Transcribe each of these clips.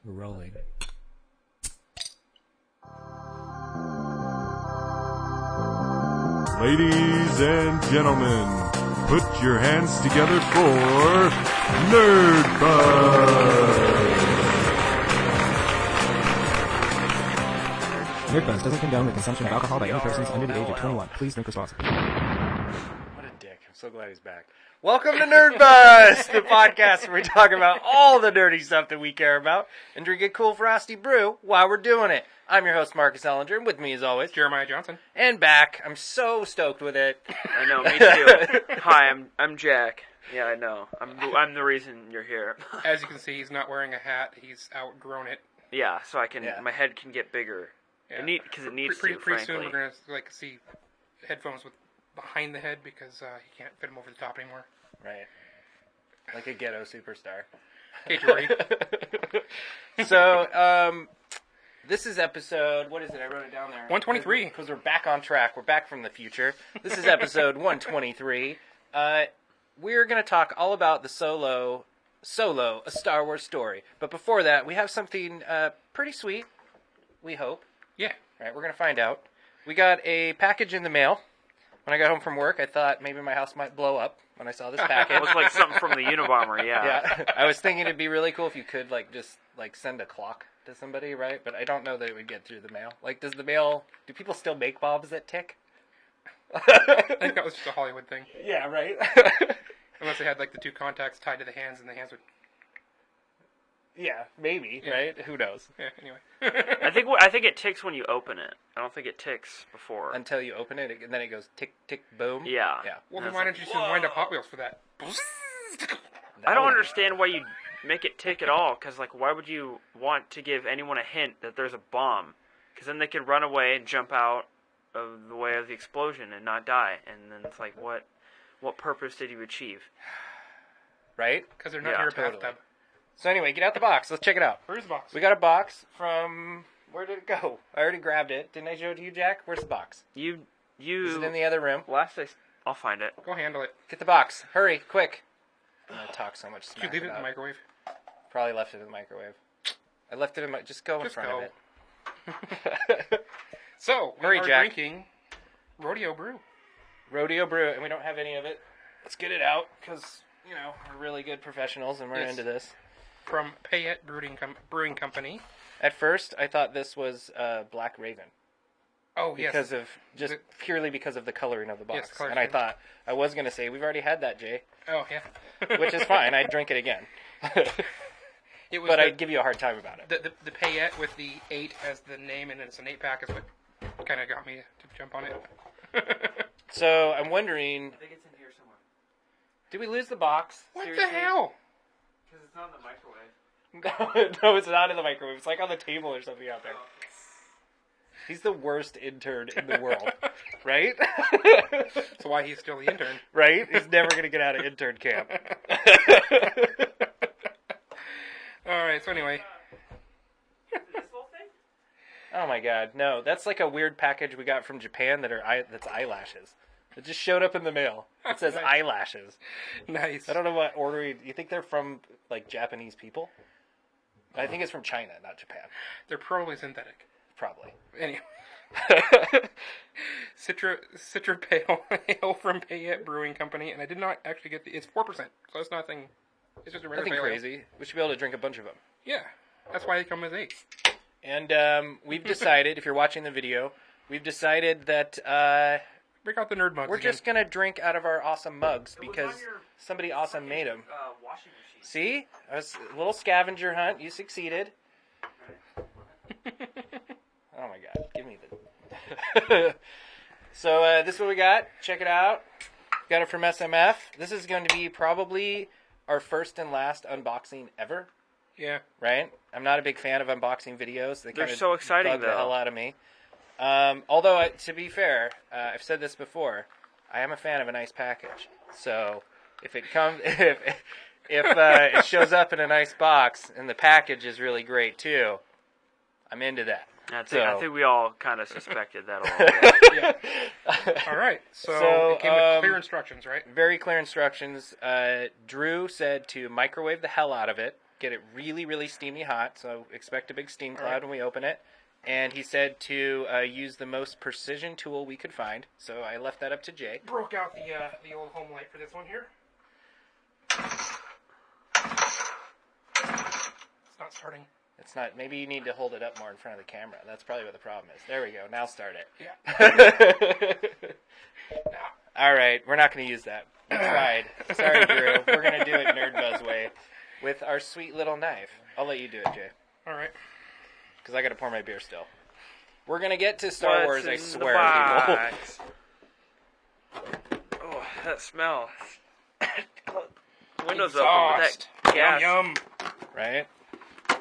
We're rolling. Ladies and gentlemen, put your hands together for Nerdbuzzed. Nerdbuzzed doesn't condone the consumption of alcohol by any persons under the age of 21. Please drink responsibly. What a dick. I'm so glad he's back. Welcome to Nerdbuzzed, the podcast where we talk about all the nerdy stuff that we care about and drink a cool frosty brew while we're doing it. I'm your host, Marcus Ellinger, and with me as always, Jeremiah Johnson. And back. I'm so stoked with it. I know, me too. Hi, I'm Jack. Yeah, I know. I'm the reason you're here. As you can see, he's not wearing a hat. He's outgrown it. Yeah, so my head can get bigger. Yeah. Because it needs pretty to, frankly. soon we're gonna see headphones with behind the head because he can't fit them over the top anymore. Right. Like a ghetto superstar. Hey, Jory. So, this is episode, what is it? I wrote it down there. 123. Because we're back on track. We're back from the future. This is episode 123. We're going to talk all about the Solo, A Star Wars Story. But before that, we have something pretty sweet, we hope. Yeah. Right, we're going to find out. We got a package in the mail. When I got home from work, I thought maybe my house might blow up when I saw this package. It looks like something from the Unabomber, yeah. Yeah. I was thinking it'd be really cool if you could, just send a clock to somebody, right? But I don't know that it would get through the mail. Do people still make bulbs that tick? I think that was just a Hollywood thing. Yeah, right? Unless they had, the two contacts tied to the hands, and the hands would... Yeah, maybe, Yeah. right? Who knows? Yeah, anyway. I think it ticks when you open it. I don't think it ticks before. Until you open it, and then it goes tick, tick, boom? Yeah. Yeah. Well, then why don't you just wind up Hot Wheels for that? I don't understand why you make it tick at all, because, why would you want to give anyone a hint that there's a bomb? Because then they could run away and jump out of the way of the explosion and not die. And then it's like, what purpose did you achieve? Right? Because they're not Yeah, near a totally. bathtub. So anyway, get out the box. Let's check it out. Where's the box? We got a box from... Where did it go? I already grabbed it. Didn't I show it to you, Jack? Where's the box? You. Is it in the other room? I'll find it. Go handle it. Get the box. Hurry, quick. I'm going to talk so much Did smack you leave it in about the microwave? Probably left it in the microwave. I left it in my... Just go in Just front go. of it. So, Hurry, we are Jack. drinking Rodeo Brew. Rodeo Brew, and we don't have any of it. Let's get it out, because, we're really good professionals, and we're Yes. into this. From Payette Brewing Company. At first, I thought this was Black Raven. Oh, yes. Purely because of the coloring of the box. Yes, color And I scheme. thought, I was going to say, we've already had that, Jay. Oh, yeah. Which is fine, I'd drink it again. It was But I'd give you a hard time about it. the Payette with the 8 as the name, and it's an 8-pack is what kind of got me to jump on it. So, I'm wondering, I think it's in here somewhere. did we lose the box? What Seriously? the hell? Because it's not in the microwave. No, it's not in the microwave. It's on the table or something out there. He's the worst intern in the world, right? That's why he's still the intern. Right? He's never going to get out of intern camp. Alright, so anyway. This whole thing? Oh my god, no. That's like a weird package we got from Japan that's eyelashes. It just showed up in the mail. It says Nice. eyelashes. Nice. I don't know what order you think they're from, Japanese people? I think it's from China, not Japan. They're probably synthetic. Probably. Anyway. Citra Pale Ale from Payette Brewing Company, and I did not actually get it's 4%, so it's nothing. It's just a regular Nothing pale ale. crazy. We should be able to drink a bunch of them. Yeah, that's why they come as 8. And we've decided, if you're watching the video, we've decided that Break out the nerd mugs we're again. just going to drink out of our awesome mugs It was because on your somebody awesome made them. Washing machine. See? A little scavenger hunt. You succeeded. Oh my god. Give me the... So, this is what we got. Check it out. Got it from SMF. This is going to be probably our first and last unboxing ever. Yeah. Right? I'm not a big fan of unboxing videos. They're They're so exciting, bug the though. hell out of me. Although, to be fair, I've said this before, I am a fan of a nice package. So, if it comes... If it shows up in a nice box and the package is really great too, I'm into that. I think we all kind of suspected that a little bit. Yeah. All right. So it came with clear instructions, right? Very clear instructions. Drew said to microwave the hell out of it. get it really, really steamy hot. So expect a big steam cloud when we open it. And he said to use the most precision tool we could find. So I left that up to Jay. Broke out the old home light for this one here. It's not starting. It's not. Maybe you need to hold it up more in front of the camera. That's probably what the problem is. There we go. Now start it. Yeah. All right. We're not going to use that. We tried. Sorry, Drew. We're going to do it Nerdbuzz way with our sweet little knife. I'll let you do it, Jay. All right. Because I got to pour my beer still. We're going to get to Star Wars, I swear, people. Oh, that smell. Windows Exhaust. open with that gas. Yum, yum. Right? All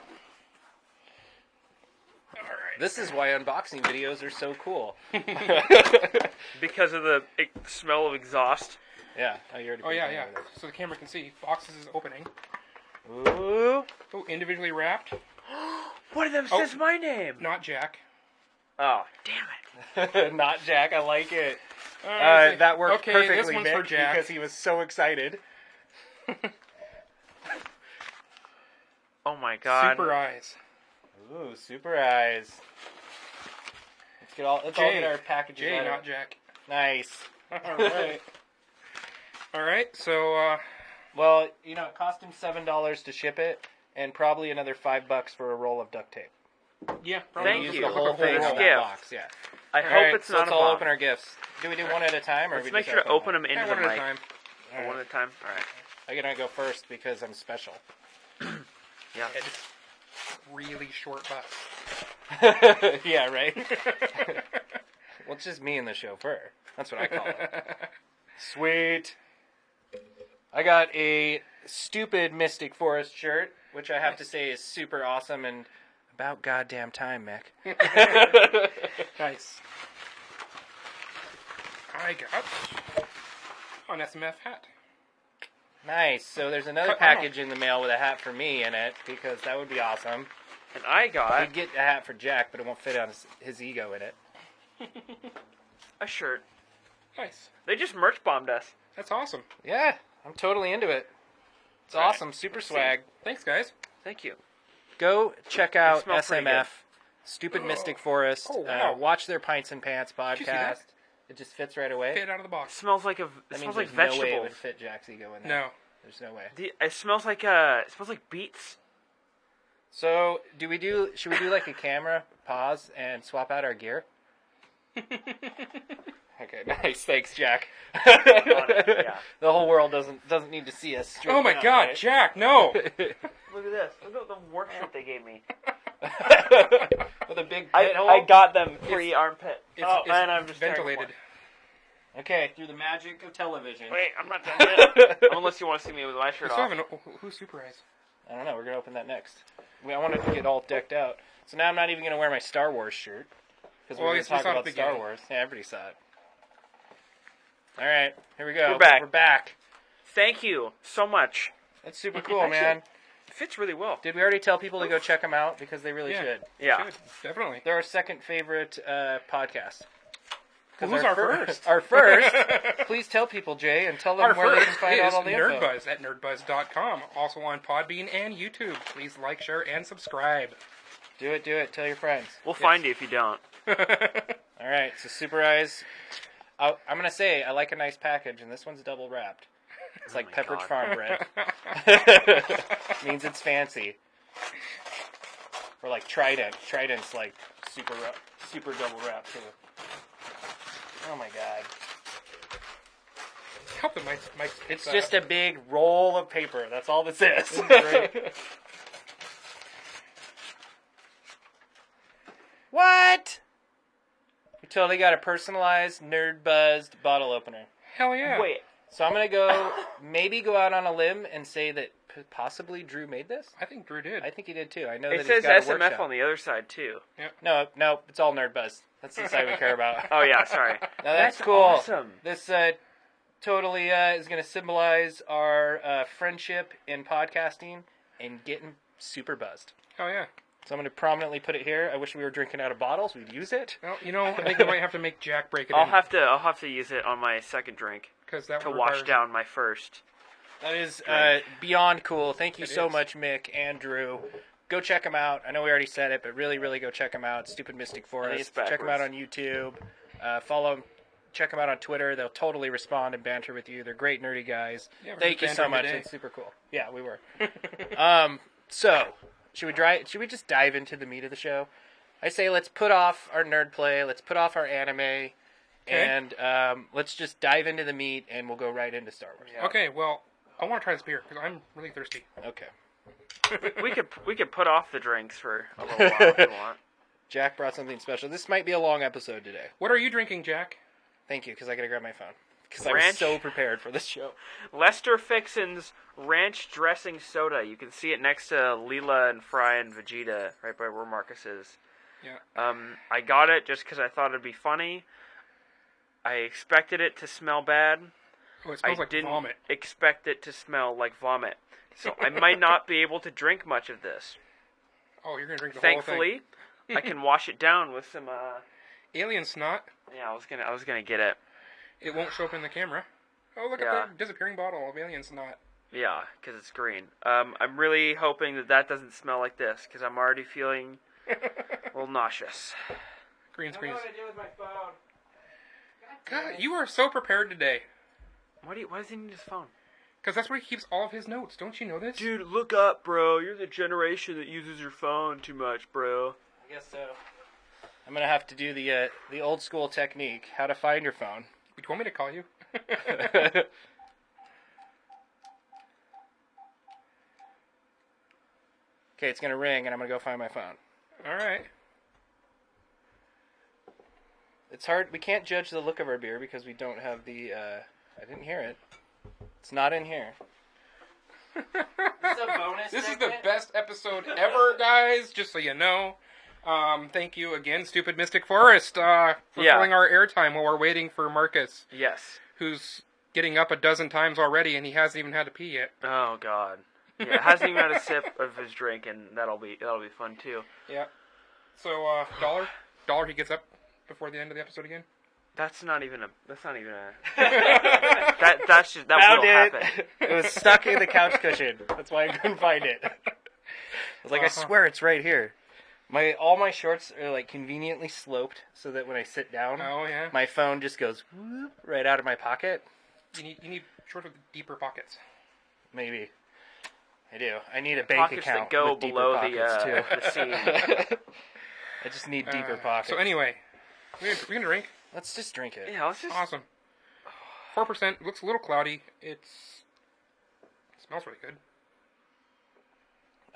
right. This is why unboxing videos are so cool. Because of the smell of exhaust. Yeah. Oh, you already Oh, yeah. So the camera can see. Boxes is opening. Ooh. Oh, individually wrapped. One of them says my name. Not Jack. Oh, damn it. Not Jack. I like it. Like, That worked okay, perfectly, this one's Nick, for Jack. because he was so excited. Oh my god. Super eyes. Ooh, super eyes. Let's all get our packages Jay, out. not Jack. Nice. All right. All right. So, Well, it cost him $7 to ship it, and probably another $5 for a roll of duct tape. yeah. Thank Use you. the whole thing in Thanks, that gift. box. Yeah. I All hope right, it's so not let's a all bomb. open our gifts. Do we do one at a time, or Let's we make just sure to open them into One the at a mic. time. All One right. at a time. All right. I'm gonna go first because I'm special. Yeah. Really short bus. Yeah, right. Well, it's just me and the chauffeur. That's what I call it. Sweet. I got a Stoopid Mystic Forest shirt, which I have to say is super awesome and about goddamn time, Mick. Nice. I got an SMF hat. Nice. So there's another package in the mail with a hat for me in it, because that would be awesome. And I got You'd get a hat for Jack, but it won't fit on his ego in it. a shirt. Nice. They just merch bombed us. That's awesome. Yeah, I'm totally into it. It's awesome. Super swag. Thanks, guys. Thank you. Go check out smells pretty SMF, Stoopid Mystic Forest. Oh, wow. Watch their Pints and Pants you see that? podcast. It just fits right away. Fit out of the box. Smells like That it means smells like there's no way it would vegetables. fit Jack's ego in there. No. There's no way. It smells like beets. So, should we do like a camera pause and swap out our gear? Okay, nice. Thanks, Jack. Yeah. The whole world doesn't need to see us. Oh my stripping God, out, right? Jack! No. Look at this. Look at the workshop they gave me. With a big pit hole. I got them free armpit. It's and I'm just ventilated. Okay, through the magic of television. Wait, I'm not done yet. Unless you want to see me with my We shirt still off. haven't. Who's Super Eyes? I don't know. We're gonna open that next. I want to get all decked out. So now I'm not even gonna wear my Star Wars shirt because Well, we're I gonna guess we talk saw it at about the Star beginning. Wars. Yeah, everybody saw it. All right, here we go. We're back. We're back. Thank you so much. That's super cool, man. It fits really well. Did we already tell people to go check them out because they really Yeah. should? Yeah. Good. Definitely. They're our second favorite podcast. 'Cause Who's our first? Our first. Please tell people, Jay, and tell them Our where they first can find is out all the info. Nerdbuzz at nerdbuzz.com. Also on Podbean and YouTube. Please like, share, and subscribe. Do it. Tell your friends. We'll find you if you don't. All right, so Super Eyes. I'm gonna say I like a nice package, and this one's double wrapped. It's like my Pepperidge God. Farm bread. Means it's fancy. Or like Trident. Trident's like super double wrapped too. Oh my God! Help the mic. It's just a big roll of paper. That's all this is. Great. What? We totally got a personalized Nerdbuzzed bottle opener. Hell yeah. Wait. So I'm gonna go out on a limb and say that possibly Drew made this. I think Drew did. I think he did too. I know It that says he's got a SMF workshop. on the other side too. No, it's all Nerdbuzz. That's the side we care about. Oh yeah, sorry. Now that's cool. Awesome. This totally is going to symbolize our friendship in podcasting and getting super buzzed. Hell yeah. So I'm going to prominently put it here. I wish we were drinking out of bottles. We'd use it. Well, I think we might have to make Jack break it I'll in. have to use it on my second drink Because that to would wash require- down my first. That is beyond cool. Thank you so much, Mick and Drew. Go check them out. I know we already said it, but really, really go check them out. Stoopid Mystic Forest. Check them out on YouTube. Follow them. Check them out on Twitter. They'll totally respond and banter with you. They're great nerdy guys. Yeah, Thank you so much. today. It's super cool. Yeah, we were. So, should we just dive into the meat of the show? I say let's put off our nerd play. Let's put off our anime. And let's just dive into the meat, and we'll go right into Star Wars. Yeah. Okay, well, I want to try this beer because I'm really thirsty. Okay. we could put off the drinks for a little while if you want. Jack brought something special. This might be a long episode today. What are you drinking, Jack? Thank you, because I gotta grab my phone. Because I was so prepared for this show. Lester Fixin's ranch dressing soda. You can see it next to Leela and Fry and Vegeta, right by where Marcus is. Yeah. I got it just because I thought it'd be funny. I expected it to smell bad. Oh, it smells like didn't vomit. expect it to smell like vomit. So I might not be able to drink much of this. Oh, you're gonna drink the Thankfully, whole thing. I can wash it down with some. Alien snot. Yeah, I was gonna get it. It won't show up in the camera. Oh, look at the disappearing bottle of alien snot. Yeah, because it's green. I'm really hoping that doesn't smell like this because I'm already feeling a little nauseous. Green screen. I don't know what I did with my phone. God, you are so prepared today. Why does he need his phone? Because that's where he keeps all of his notes. Don't you know this? Dude, look up, bro. You're the generation that uses your phone too much, bro. I guess so. I'm gonna have to do the old school technique. How to find your phone. You want me to call you? Okay, it's gonna ring, and I'm gonna go find my phone. All right. It's hard. We can't judge the look of our beer because we don't have the. I didn't hear it. It's not in here. This is a bonus. This is the best episode ever, guys. Just so you know. Thank you again, Stoopid Mystic Forest, for filling our airtime while we're waiting for Marcus. Yes. Who's getting up a dozen times already, and he hasn't even had to pee yet. Oh God. Yeah, hasn't even had a sip of his drink, and that'll be fun too. Yeah. So, dollar he gets up before the end of the episode again. That's not even a. that will happen. It was stuck in the couch cushion. That's why I couldn't find it. I was like, I swear it's right here. All my shorts are like conveniently sloped so that when I sit down, my phone just goes whoop, right out of my pocket. You need shorts with deeper pockets. Maybe. I do. I need a bank pockets account that go with below deeper pockets too. the seam. I just need deeper pockets. So anyway, we're gonna drink. Let's just drink it. Yeah, let's just. Awesome. 4%. Looks a little cloudy. It smells really good.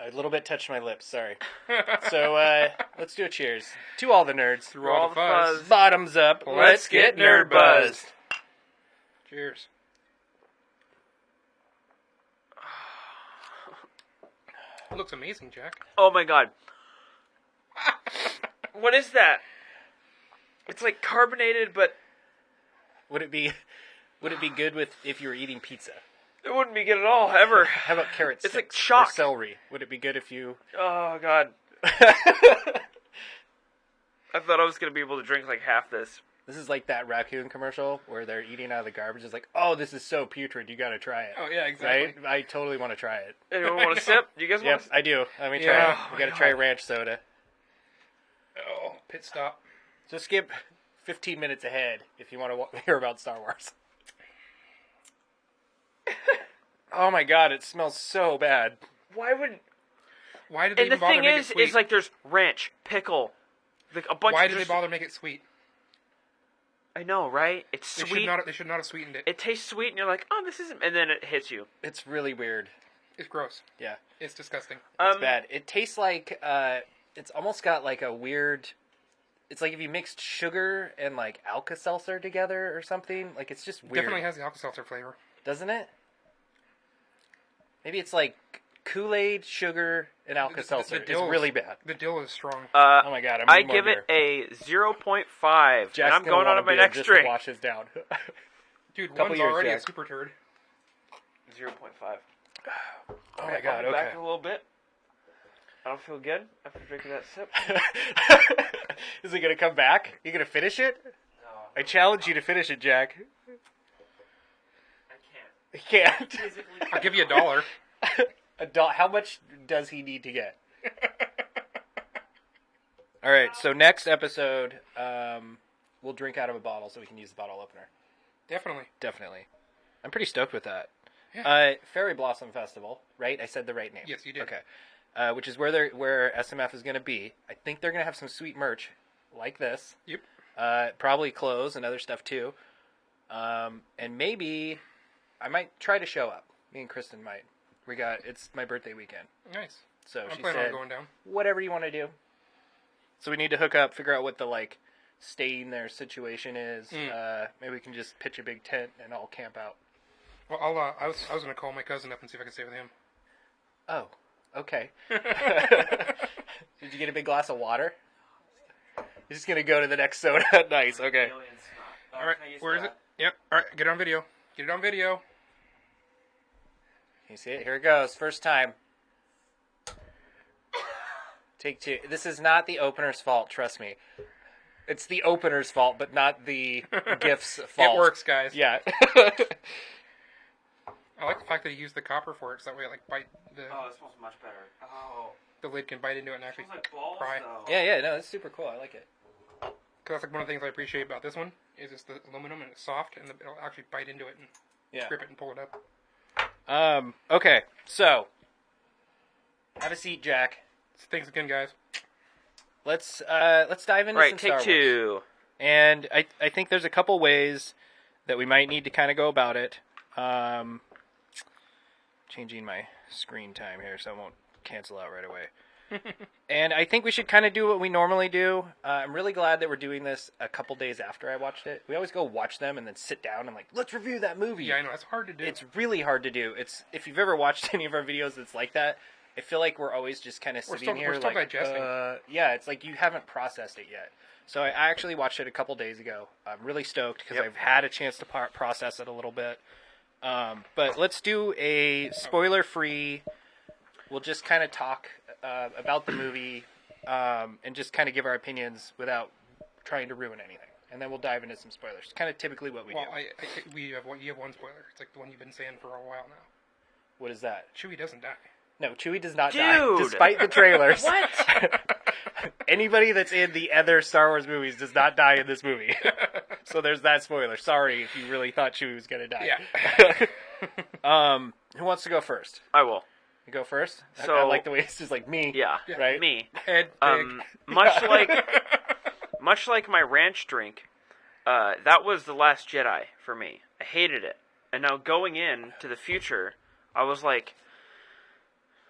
A little bit touched my lips. Sorry. So let's do a cheers to all the nerds. Through all the fuzz. Bottoms up. Let's get nerdbuzzed. Cheers. It looks amazing, Jack. Oh my God. What is that? It's like carbonated, but Would it be good with if you were eating pizza? it wouldn't be good at all, ever. How about carrot sticks? It's like chalk. Or celery. Would it be good if you? Oh God. I thought I was going to be able to drink like half this. This is like that raccoon commercial where they're eating out of the garbage. It's like, oh, this is so putrid. You got to try it. Oh yeah, exactly. Right? I totally want to try it. Anyone want a sip? Do you guys want Yep, I do. Let me try it. You got to try ranch soda. Oh, pit stop. So skip 15 minutes ahead if you want to hear about Star Wars. Oh my God, it smells so bad. Why would... Why did they And the even bother thing to make it is sweet? like there's ranch, pickle, like a bunch Why of did they bother to make it sweet? I know, right? It's They sweet. should not have sweetened it. It tastes sweet, and you're like, oh, this isn't... And then it hits you. It's really weird. It's gross. Yeah, It's disgusting. it's bad. It tastes like, it's almost got like a weird... It's like if you mixed sugar and like Alka-Seltzer together or something. Like it's just weird. Definitely has the Alka-Seltzer flavor. Doesn't it? Maybe it's like Kool-Aid, sugar, and Alka-Seltzer. It's really bad. The dill is strong. Oh my God, I give it a 0.5, and I'm going on to my next just drink. To wash this down. Dude, couple one's years, already a Jack. super turd. 0.5. Oh my God, I'll be okay. back in a little bit. I don't feel good after drinking that sip. Is it going to come back? You going to finish it? No, I challenge you to finish it, Jack. I can't. He can't. I'll give you $1. How much does he need to get? All right, so next episode, we'll drink out of a bottle so we can use the bottle opener. Definitely. I'm pretty stoked with that. Yeah. Fairy Blossom Festival, right? I said the right name. Yes, you did. Okay. Which is where SMF is going to be. I think they're going to have some sweet merch like this. Yep. Probably clothes and other stuff too. And maybe I might try to show up. Me and Kristen might. It's my birthday weekend. Nice. So I'm she planning said, on going down. whatever you want to do. So we need to hook up, figure out what the staying there situation is. Maybe we can just pitch a big tent and all camp out. Well, I was going to call my cousin up and see if I could stay with him. Oh, okay. Did you get a big glass of water? You're just gonna go to the next soda. Nice. Okay. All right. Where is it? Yep. All right. Get it on video. Get it on video. Can you see it? Here it goes. First time. Take 2. This is not the opener's fault. Trust me. It's the opener's fault, but not the gift's fault. It works, guys. Yeah. I like the fact that he used the copper for it, so that way it bite the. Oh, it smells much better. Oh. The lid can bite into it and actually It smells like balls, pry. though. Yeah. No, it's super cool. I like it. Because that's one of the things I appreciate about this one is it's the aluminum and it's soft and it'll actually bite into it and grip it and pull it up. Okay. So, have a seat, Jack. Thanks again, guys. Let's dive into some Take Star Wars. 2. And I think there's a couple ways that we might need to kind of go about it. Changing my screen time here so I won't cancel out right away. And I think we should kind of do what we normally do. I'm really glad that we're doing this a couple days after I watched it. We always go watch them and then sit down and let's review that movie. Yeah, I know. That's hard to do. It's really hard to do. If you've ever watched any of our videos that's like that, I feel like we're always just kind of sitting here we're still digesting. Yeah, it's like you haven't processed it yet. So I actually watched it a couple days ago. I'm really stoked because I've had a chance to process it a little bit. But let's do a spoiler-free. We'll just kind of talk about the movie and just kind of give our opinions without trying to ruin anything. And then we'll dive into some spoilers. It's kind of typically what we do. You have one spoiler. It's like the one you've been saying for a while now. What is that? Chewie doesn't die. No, Chewie does not die, Dude! despite the trailers. What? Anybody that's in the other Star Wars movies does not die in this movie. So there's that spoiler. Sorry if you really thought Chewie was going to die. Yeah. Who wants to go first? I will. You go first? So- I like the way it's just like me. Yeah. Right? Me. Head big. Much like my ranch drink, that was The Last Jedi for me. I hated it. And now going in to the future, I was like,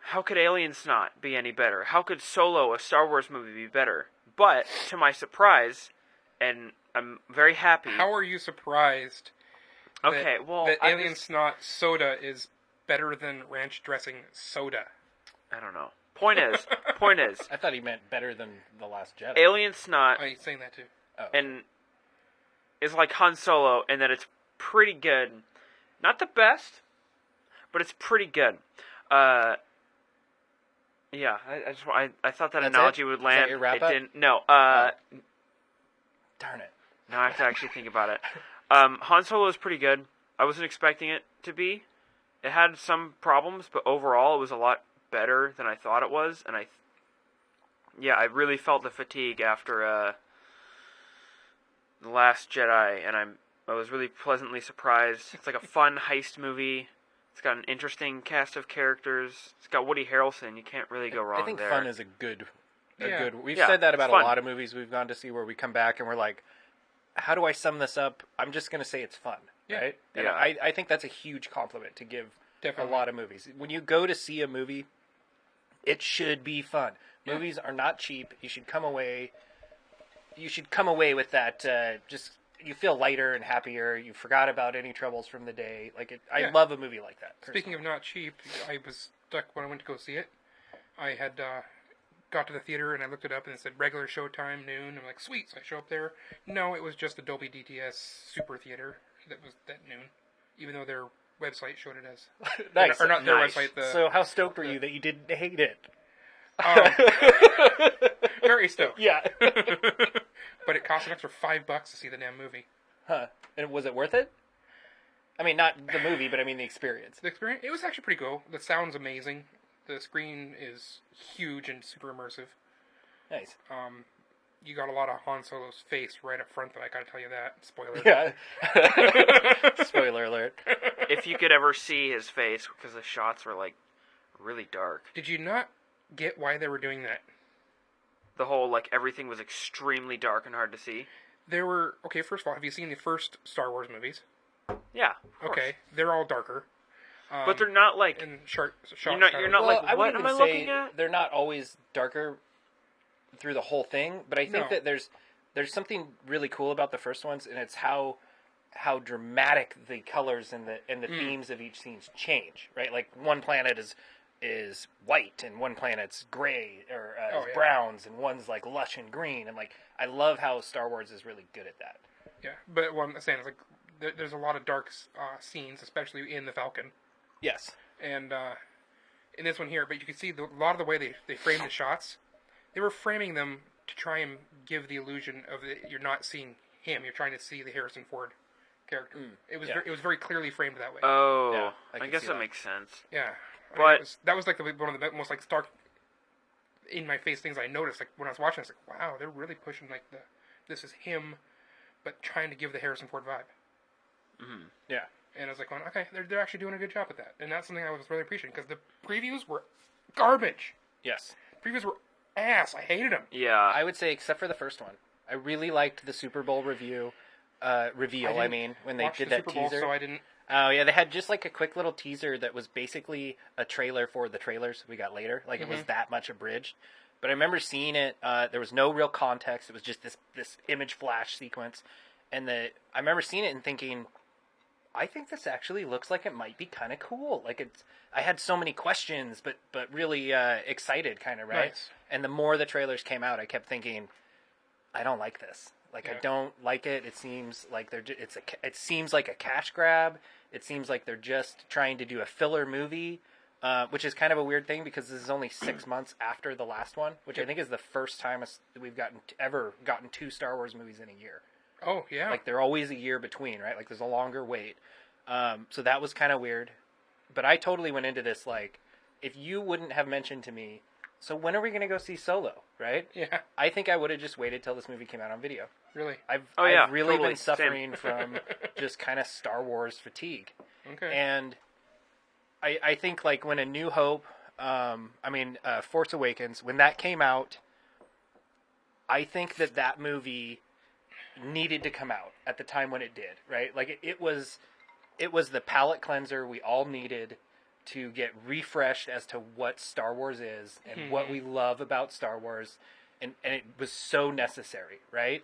how could Aliens not be any better? How could Solo, a Star Wars movie, be better? But, to my surprise, and I'm very happy... How are you surprised that Alien Snot soda is better than ranch dressing soda? I don't know. Point is, I thought he meant better than The Last Jedi. Alien Snot I'm saying that too. Oh. and is like Han Solo in that it's pretty good. Not the best, but it's pretty good. Yeah, I thought that That's analogy it? would Is land. that your wrap it up? didn't. No. Darn it. Now I have to actually think about it. Han Solo is pretty good. I wasn't expecting it to be. It had some problems, but overall it was a lot better than I thought it was, and I really felt the fatigue after The Last Jedi, and I was really pleasantly surprised. It's like a fun heist movie. It's got an interesting cast of characters. It's got Woody Harrelson. You can't really go wrong I think there. fun is a good. We've Yeah, said that about it's fun. a lot of movies we've gone to see where we come back and we're like, how do I sum this up? I'm just going to say it's fun, right? And Yeah. I think that's a huge compliment to give Definitely. a lot of movies. When you go to see a movie, it should be fun. Yeah. Movies are not cheap. You should come away with that. Just you feel lighter and happier. You forgot about any troubles from the day. I love a movie like that. Speaking of not cheap, I was stuck when I went to go see it. I had got to the theater and I looked it up and it said regular showtime noon. I'm like, sweet. So I show up there. No, it was just the Dolby DTS Super Theater that was at noon, even though their website showed it as Nice. or not their Nice. website. So how stoked were you that you didn't hate it? Very stoked. Yeah. But it cost an extra $5 to see the damn movie. Huh. And was it worth it? I mean, not the movie, but I mean the experience. The experience, it was actually pretty cool. The sound's amazing. The screen is huge and super immersive. Nice. You got a lot of Han Solo's face right up front, though. I gotta tell you that. Spoiler. Yeah. Spoiler alert. If you could ever see his face, because the shots were like really dark. Did you not get why they were doing that? The whole like everything was extremely dark and hard to see. There were first of all, have you seen the first Star Wars movies? Yeah. Of course. Okay, they're all darker. But they're not like And you're not Well, like I what wouldn't am I even say looking at? they're not always darker through the whole thing, but I think that there's something really cool about the first ones, and it's how dramatic the colors and the themes of each scene change. Right, like one planet is white and one planet's gray or is browns, and one's like lush and green, and like I love how Star Wars is really good at that. Yeah, but what I'm saying is like there's a lot of dark scenes, especially in the Falcon. Yes. And in this one here, but you can see a lot of the way they framed the shots. They were framing them to try and give the illusion of you're not seeing him. You're trying to see the Harrison Ford character. It was very clearly framed that way. Oh, Yeah, I guess that makes sense. Yeah, But that was like one of the most like stark in my face things I noticed. Like when I was watching, I was like, wow, they're really pushing like this is him, but trying to give the Harrison Ford vibe. Mm-hmm. Yeah. And I was like, okay, they're actually doing a good job at that. And that's something I was really appreciating, because the previews were garbage. Yes. Previews were ass. I hated them. yeah, I would say except for the first one. I really liked the Super Bowl reveal, when they did that Super Bowl, teaser. so I didn't. Oh, yeah, they had just like a quick little teaser that was basically a trailer for the trailers we got later. Like, it was that much abridged. But I remember seeing it. There was no real context. It was just this image flash sequence. And I remember seeing it and thinking, I think this actually looks like it might be kind of cool. Like, I had so many questions, but really excited, kind of, right? Nice. And the more the trailers came out, I kept thinking, I don't like this. Like, I don't like it. It seems like it seems like a cash grab. It seems like they're just trying to do a filler movie, which is kind of a weird thing because this is only 6 months after the last one, which I think is the first time we've ever gotten 2 Star Wars movies in a year. Oh, yeah. Like, they're always a year between, right? Like, there's a longer wait. So that was kind of weird. But I totally went into this, like, if you wouldn't have mentioned to me, so when are we going to go see Solo, right? Yeah. I think I would have just waited till this movie came out on video. Really? I've really totally. been suffering from just kind of Star Wars fatigue. Okay. And I think, like, when A New Hope, Force Awakens, when that came out, I think that movie needed to come out at the time when it did, right? Like, it was the palate cleanser we all needed to get refreshed as to what Star Wars is and what we love about Star Wars, and it was so necessary, right?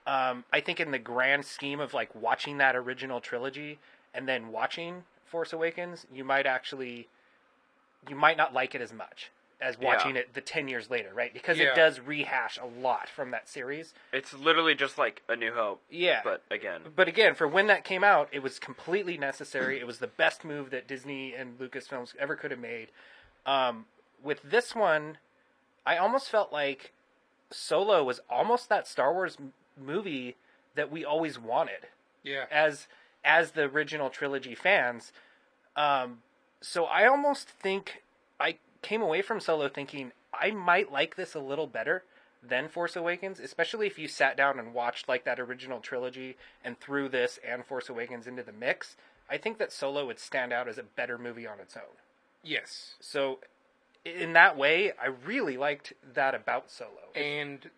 I think in the grand scheme of, like, watching that original trilogy and then watching Force Awakens, you might not like it as much as watching it the 10 years later, right? Because it does rehash a lot from that series. it's literally just like A New Hope. Yeah. But again, For when that came out, it was completely necessary. It was the best move that Disney and Lucasfilms ever could have made. With this one, I almost felt like Solo was almost that Star Wars movie that we always wanted. Yeah. As the original trilogy fans. So I almost think I came away from Solo thinking I might like this a little better than Force Awakens, especially if you sat down and watched, like, that original trilogy and threw this and Force Awakens into the mix. I think that Solo would stand out as a better movie on its own. Yes. So in that way, I really liked that about Solo. And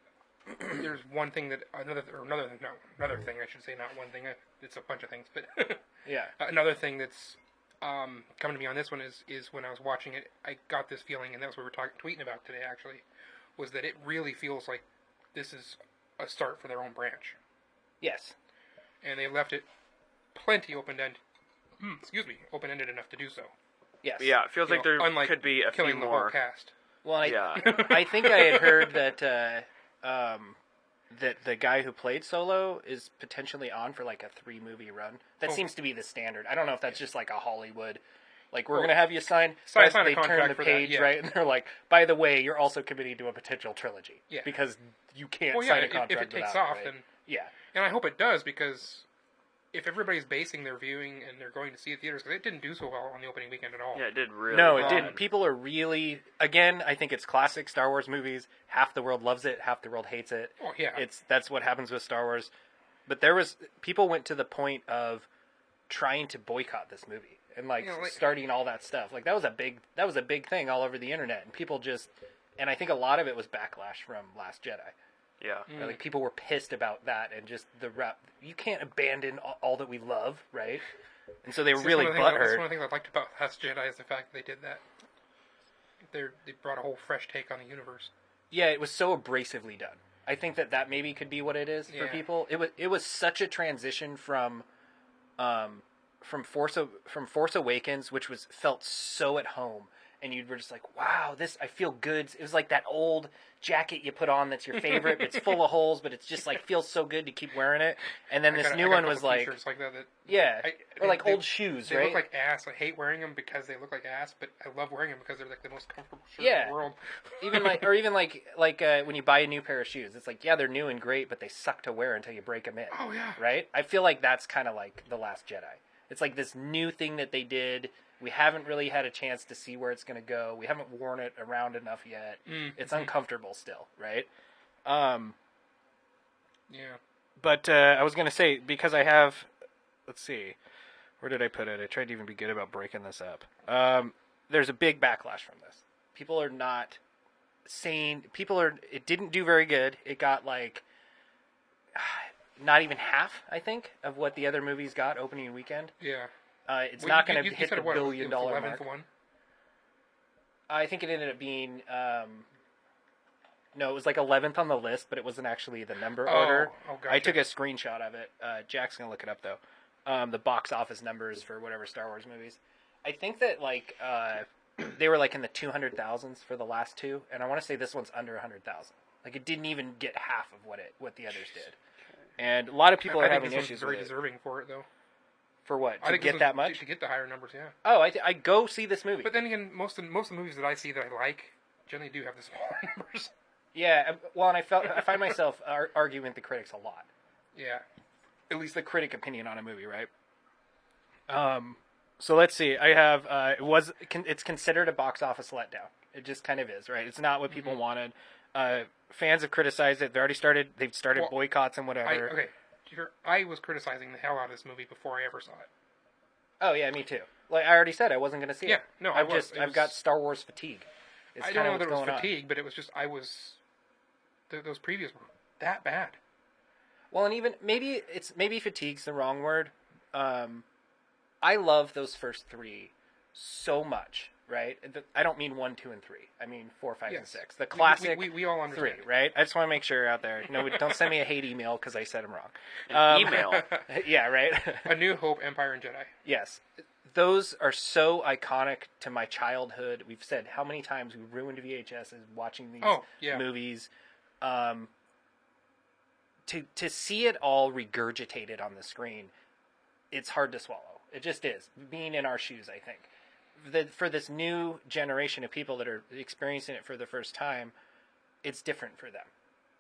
there's one thing that another thing I should say, not one thing. It's a bunch of things, but Yeah. Another thing that's coming to me on this one is when I was watching it, I got this feeling, and that's what we were tweeting about today. Actually, was that it really feels like this is a start for their own branch. Yes. And they left it plenty open-ended. Open-ended enough to do so. Yes. yeah, it feels like there unlike could be a few killing the whole more. cast. Well, Yeah. I think I had heard that that the guy who played Solo is potentially on for, like, a 3-movie run. That seems to be the standard. I don't know if that's just like a Hollywood, like, we're going to have you sign sign a they turn contract the for page, that, yeah. right? And they're like, by the way, you're also committing to a potential trilogy. Yeah. Because you can't Well, sign yeah, a contract if it takes without off, right? then... Yeah. And I hope it does, because if everybody's basing their viewing and they're going to see it theaters, because it didn't do so well on the opening weekend at all. Yeah, it did really No, well. it didn't. People are really, again, I think it's classic Star Wars movies. Half the world loves it, half the world hates it. Oh, yeah. That's what happens with Star Wars. But people went to the point of trying to boycott this movie and starting all that stuff. Like that was a big thing all over the internet, and people and I think a lot of it was backlash from Last Jedi. Yeah. Like people were pissed about that, and just you can't abandon all that we love, right? And so they were really butthurt. That's one of the things I liked about Last Jedi is the fact that they did that. They brought a whole fresh take on the universe. Yeah, it was so abrasively done. I think that maybe could be what it is for people. It was such a transition from Force Awakens, which felt so at home, and you were just like, wow, I feel good. It was like that old jacket you put on that's your favorite. It's full of holes, but it's just like feels so good to keep wearing it. And then this new one was like, like that or like old shoes, they right? Look like ass. I hate wearing them because they look like ass, but I love wearing them because they're like the most comfortable shirt in the world. even when you buy a new pair of shoes, it's like, they're new and great, but they suck to wear until you break them in. Oh yeah, right. I feel like that's kind of like The Last Jedi. It's like this new thing that they did. We haven't really had a chance to see where it's going to go. We haven't worn it around enough yet. It's uncomfortable still, right? Yeah. But I was going to say, because I have... Let's see. Where did I put it? I tried to even be good about breaking this up. There's a big backlash from this. People are not saying... It didn't do very good. It got not even half, I think, of what the other movies got opening weekend. Yeah. It's not going to hit the $1 billion mark. One? I think it ended up being... no, it was 11th on the list, but it wasn't actually the number order. Oh, gotcha. I took a screenshot of it. Jack's going to look it up, though. The box office numbers for whatever Star Wars movies. I think that, they were, in the 200,000s for the last two, and I want to say this one's under 100,000. It didn't even get half of what the others did. And a lot of people are having issues with it. I think this one's very deserving for it, though. For what? To get that much? To get the higher numbers, yeah. Oh, I go see this movie. But then again, most of the movies that I see that I like generally do have the smaller numbers. Yeah, well, and I find myself arguing with the critics a lot. Yeah. At least the critic opinion on a movie, right? So let's see. I have it's considered a box office letdown. It just kind of is, right? It's not what people wanted. Fans have criticized it. They've started boycotts and whatever. I was criticizing the hell out of this movie before I ever saw it. Oh yeah, me too. I already said I wasn't going to see it. Yeah, no, I've got Star Wars fatigue. I don't know that it was fatigue, but it was just those previews were that bad. Well, and even maybe fatigue's the wrong word. I love those first three so much, right? I don't mean 1, 2, and 3. I mean 4, 5, and 6. The classic we all understand 3, right? I just want to make sure out there. Don't send me a hate email because I said them wrong. Email. Yeah, right. A New Hope, Empire, and Jedi. Yes. Those are so iconic to my childhood. We've said how many times we ruined VHSs watching these movies. To see it all regurgitated on the screen, it's hard to swallow. It just is. Being in our shoes, I think. For this new generation of people that are experiencing it for the first time, it's different for them.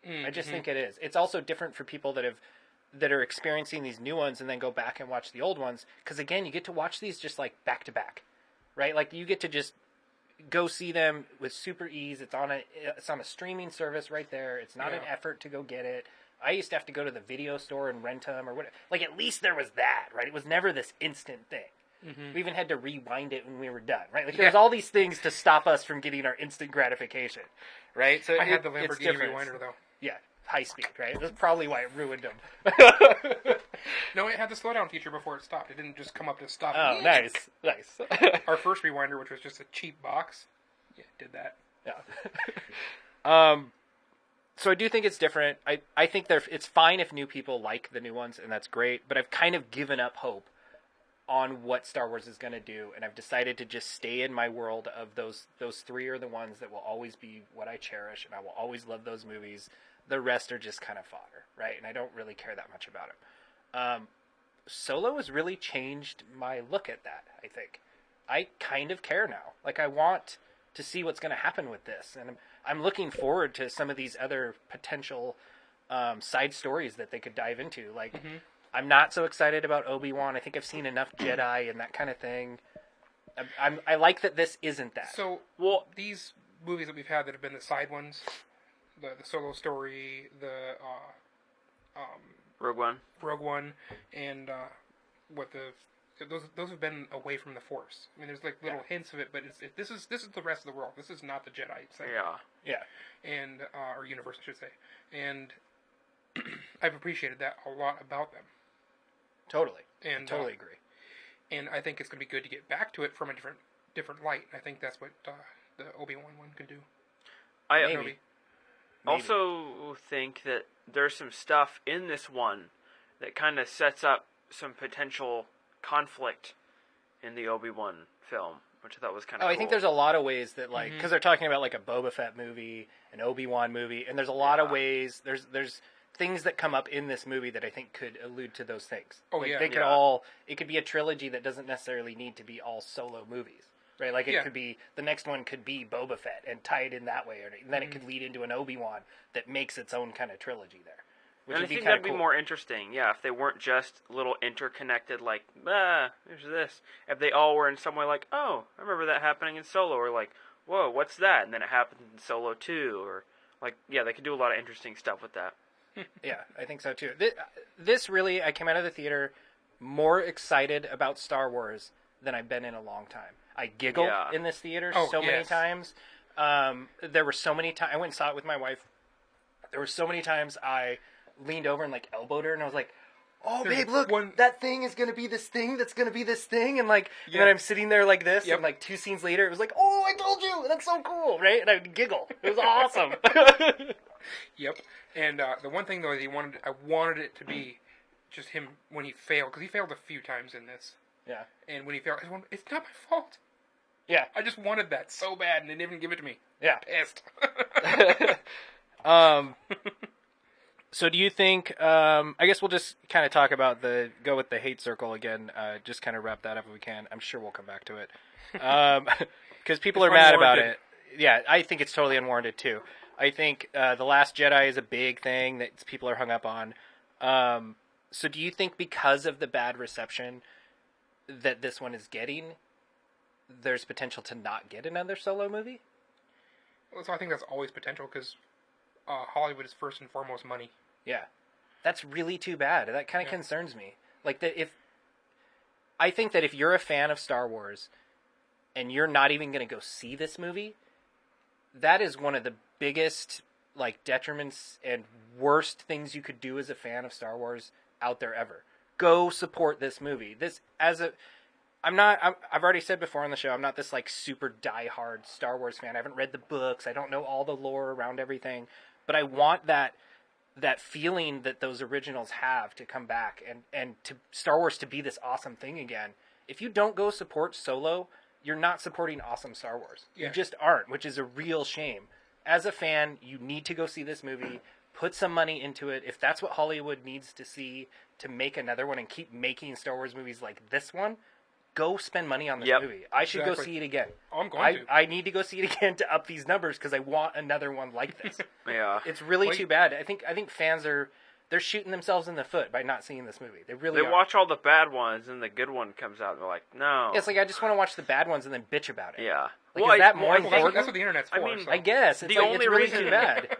Mm-hmm. I just think it is. It's also different for people that are experiencing these new ones and then go back and watch the old ones. Because again, you get to watch these just back to back, right? You get to just go see them with super ease. It's on a streaming service right there. It's not an effort to go get it. I used to have to go to the video store and rent them or whatever. At least there was that, right? It was never this instant thing. Mm-hmm. We even had to rewind it when we were done, right? There was all these things to stop us from getting our instant gratification, right? So I had the Lamborghini rewinder, though. Yeah, high speed, right? That's probably why it ruined them. No, it had the slowdown feature before it stopped. It didn't just come up to stop. Oh, nice. Our first rewinder, which was just a cheap box, did that. Yeah. So I do think it's different. I think it's fine if new people like the new ones, and that's great. But I've kind of given up hope on what Star Wars is going to do, and I've decided to just stay in my world of those three are the ones that will always be what I cherish, and I will always love those movies. The rest are just kind of fodder, right? And I don't really care that much about them. Solo has really changed my look at that, I think. I kind of care now. I want to see what's going to happen with this, and I'm looking forward to some of these other potential side stories that they could dive into. I'm not so excited about Obi-Wan. I think I've seen enough Jedi and that kind of thing. I like that this isn't that. So, Well, these movies that we've had that have been the side ones, the Solo story, the Rogue One. Rogue One, and those have been away from the Force. I mean, there's like little hints of it, but this is the rest of the world. This is not the Jedi side. Yeah. And or universe, I should say. And I've appreciated that a lot about them. Totally. And totally agree. And I think it's going to be good to get back to it from a different light. I think that's what the Obi-Wan one can do. I Maybe. also think that there's some stuff in this one that kind of sets up some potential conflict in the Obi-Wan film, which I thought was kind of cool. I think there's a lot of ways that, like, because they're talking about, like, a Boba Fett movie, an Obi-Wan movie, and there's a lot of ways, there's things that come up in this movie that I think could allude to those things. Oh, like, yeah. They could it could be a trilogy that doesn't necessarily need to be all solo movies, right? Like, it could be, the next one could be Boba Fett and tie it in that way, and then it could lead into an Obi-Wan that makes its own kind of trilogy there. Which And I think that'd be more interesting, if they weren't just little interconnected, like, there's this. If they all were in some way like, oh, I remember that happening in Solo, or like, whoa, what's that? And then it happened in Solo 2, or, like, they could do a lot of interesting stuff with that. Yeah, I think so too. This really, I came out of the theater more excited about Star Wars than I've been in a long time. I giggled in this theater many times. There were so many times, I went and saw it with my wife. There were so many times I leaned over and like elbowed her, and I was like, "Oh, babe, look! That thing is gonna be this thing. That's gonna be this thing." And like, and then I'm sitting there like this, and like 2 scenes later, it was like, "Oh, I told you! That's so cool, right?" And I would giggle. It was awesome. Yep. And the one thing though is I wanted it to be just him when he failed, because he failed a few times in this. Yeah. And when he failed, it's not my fault. Yeah. I just wanted that so bad, and they didn't even give it to me. Yeah. Pissed. So do you think, I guess we'll just kind of talk about go with the hate circle again, just kind of wrap that up if we can. I'm sure we'll come back to it. Because people are mad about it. Yeah, I think it's totally unwarranted too. I think The Last Jedi is a big thing that people are hung up on. So do you think because of the bad reception that this one is getting, there's potential to not get another Solo movie? Well, so I think that's always potential, because Hollywood is first and foremost money. Yeah, that's really too bad. That kind of concerns me. Like I think that if you're a fan of Star Wars and you're not even going to go see this movie, that is one of the biggest like detriments and worst things you could do as a fan of Star Wars out there ever. Go support this movie. I've already said before on the show, I'm not this like super diehard Star Wars fan. I haven't read the books. I don't know all the lore around everything, but I want that feeling that those originals have to come back and to Star Wars to be this awesome thing again. If you don't go support Solo, you're not supporting awesome Star Wars. Yeah. You just aren't, which is a real shame. As a fan, you need to go see this movie, put some money into it. If that's what Hollywood needs to see to make another one and keep making Star Wars movies like this one, go spend money on this movie. I should go see it again. Oh, I'm going to. I need to go see it again to up these numbers because I want another one like this. Yeah. It's really too bad. I think fans they're shooting themselves in the foot by not seeing this movie. They really are. Watch all the bad ones and the good one comes out and they're like, no. It's like I just want to watch the bad ones and then bitch about it. Yeah. Like, is that more important? That's what the internet's for. I mean, so. I guess. It's really too bad.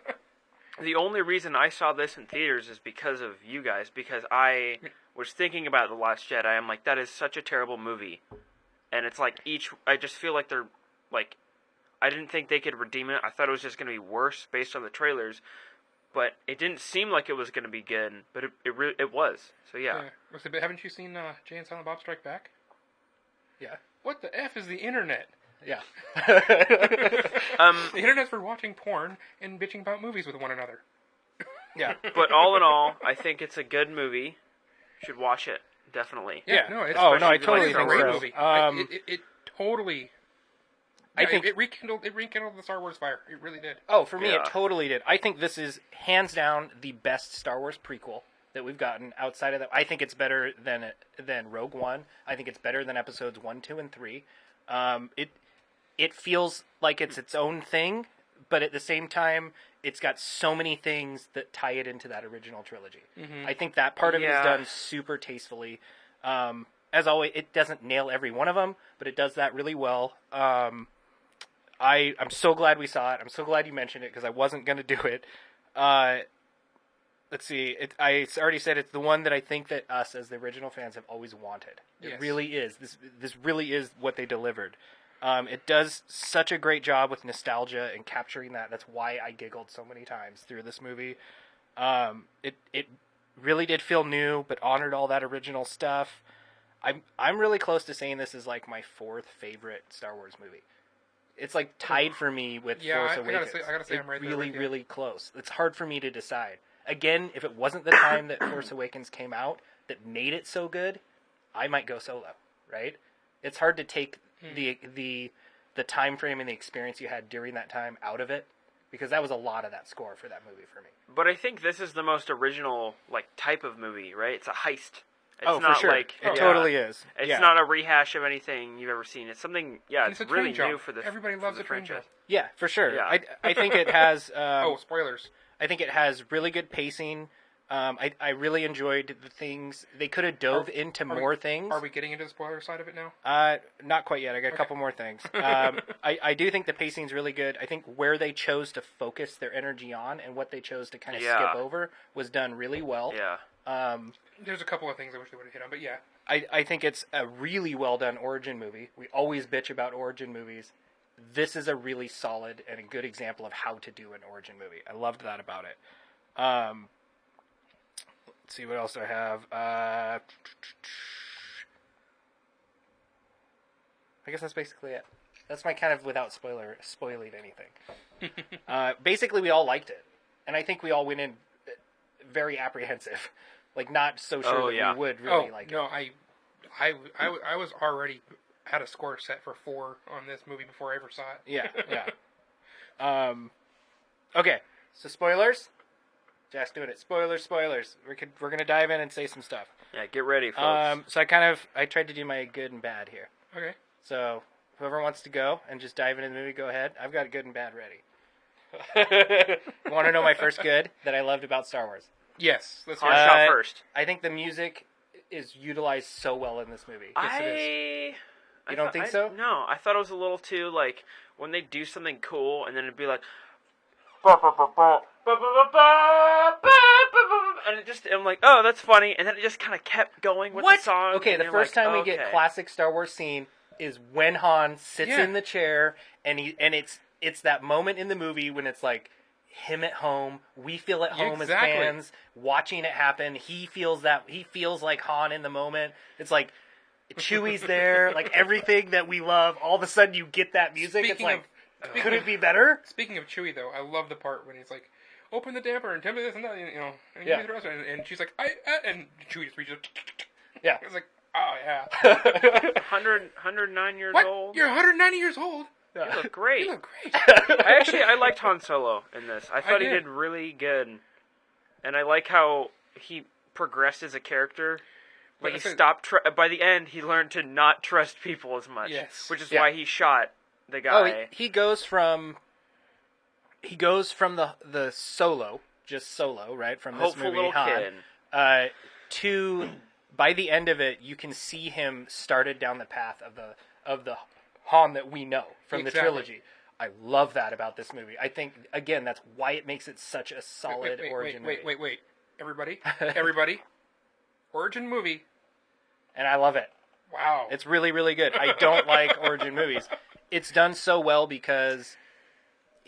The only reason I saw this in theaters is because of you guys, because I was thinking about The Last Jedi. I'm like, that is such a terrible movie. And it's like I just feel like they're, like, I didn't think they could redeem it. I thought it was just going to be worse based on the trailers. But it didn't seem like it was going to be good, but it was. So, yeah. But haven't you seen Jay and Silent Bob Strike Back? Yeah. What the F is the internet? Yeah. The internet's for watching porn and bitching about movies with one another. Yeah. But all in all, I think it's a good movie. Should watch it. Definitely. Yeah. No, it's I totally it's a think great so. movie. It totally. I think it rekindled the Star Wars fire. It really did. Oh, for me, it totally did. I think this is hands down the best Star Wars prequel that we've gotten. Outside of that, I think it's better than Rogue One. I think it's better than Episodes 1, 2, and 3. It feels like it's its own thing, but at the same time, it's got so many things that tie it into that original trilogy. Mm-hmm. I think that part of it is done super tastefully. As always, it doesn't nail every one of them, but it does that really well. I'm so glad we saw it. I'm so glad you mentioned it because I wasn't going to do it. Let's see. I already said it's the one that I think that us as the original fans have always wanted. It really is. This really is what they delivered. It does such a great job with nostalgia and capturing that. That's why I giggled so many times through this movie. It really did feel new, but honored all that original stuff. I'm really close to saying this is like my 4th favorite Star Wars movie. It's like tied for me with Force Awakens. I gotta say I'm right there really, with you. really close. It's hard for me to decide. Again, if it wasn't the time that Force Awakens came out that made it so good, I might go solo, right? It's hard to take the time frame and the experience you had during that time out of it, because that was a lot of that score for that movie for me. But I think this is the most original type of movie, right? It's a heist. It's for not sure. It totally is. It's not a rehash of anything you've ever seen. It's something, It's it's a really train new job. for the Everybody loves the a train franchise. job. Yeah, for sure. Yeah. I think it has... spoilers. I think it has really good pacing. I really enjoyed the things. They could have dove into more things. Are we getting into the spoiler side of it now? Not quite yet. I got a couple more things. I do think the pacing's really good. I think where they chose to focus their energy on and what they chose to kind of skip over was done really well. Yeah. There's a couple of things I wish they would have hit on, but yeah. I think it's a really well done origin movie. We always bitch about origin movies. This is a really solid and a good example of how to do an origin movie. I loved that about it. Let's see what else I have. I guess that's basically it. That's my kind of without spoiling anything. Basically, we all liked it, and I think we all went in very apprehensive, like not so sure that we would really like it. No, I was already had a score set for 4 on this movie before I ever saw it. Yeah. Okay, so spoilers. Jack's doing it. Spoilers. We're gonna dive in and say some stuff. Yeah, get ready, folks. So I tried to do my good and bad here. Okay. So whoever wants to go and just dive into the movie, go ahead. I've got good and bad ready. Want to know my first good that I loved about Star Wars? Yes. Let's hear Hot it. shot first. I think the music is utilized so well in this movie. Yes, it is. You don't think so? No, I thought it was a little too, when they do something cool, and then it'd be like... And I'm like, oh, that's funny. And then it just kind of kept going with the song. Okay, the first time we get classic Star Wars scene is when Han sits in the chair, and it's that moment in the movie when it's like him at home. We feel at home as fans watching it happen. He feels like Han in the moment. It's like Chewie's there, like everything that we love. All of a sudden, you get that music. Could it be better? Speaking of Chewie, though, I love the part when he's like, open the damper and tell me this and that, and she's like, and Chewie just reaches, yeah. It's like, oh, yeah. 109 years what? old? You're 190 years old? You look great. You look great. I liked Han Solo in this. I thought he did really good. And I like how he progressed as a character. Like, he stopped, by the end, he learned to not trust people as much. Yes. Which is why he shot the guy. Oh, he goes from the Solo, just Solo, right, from this Hopeful movie, little Han, kid. To, by the end of it, you can see him started down the path of the Han that we know from the trilogy. I love that about this movie. I think, again, that's why it makes it such a solid origin movie. Wait. Everybody. Origin movie. And I love it. Wow. It's really, really good. I don't like origin movies. It's done so well because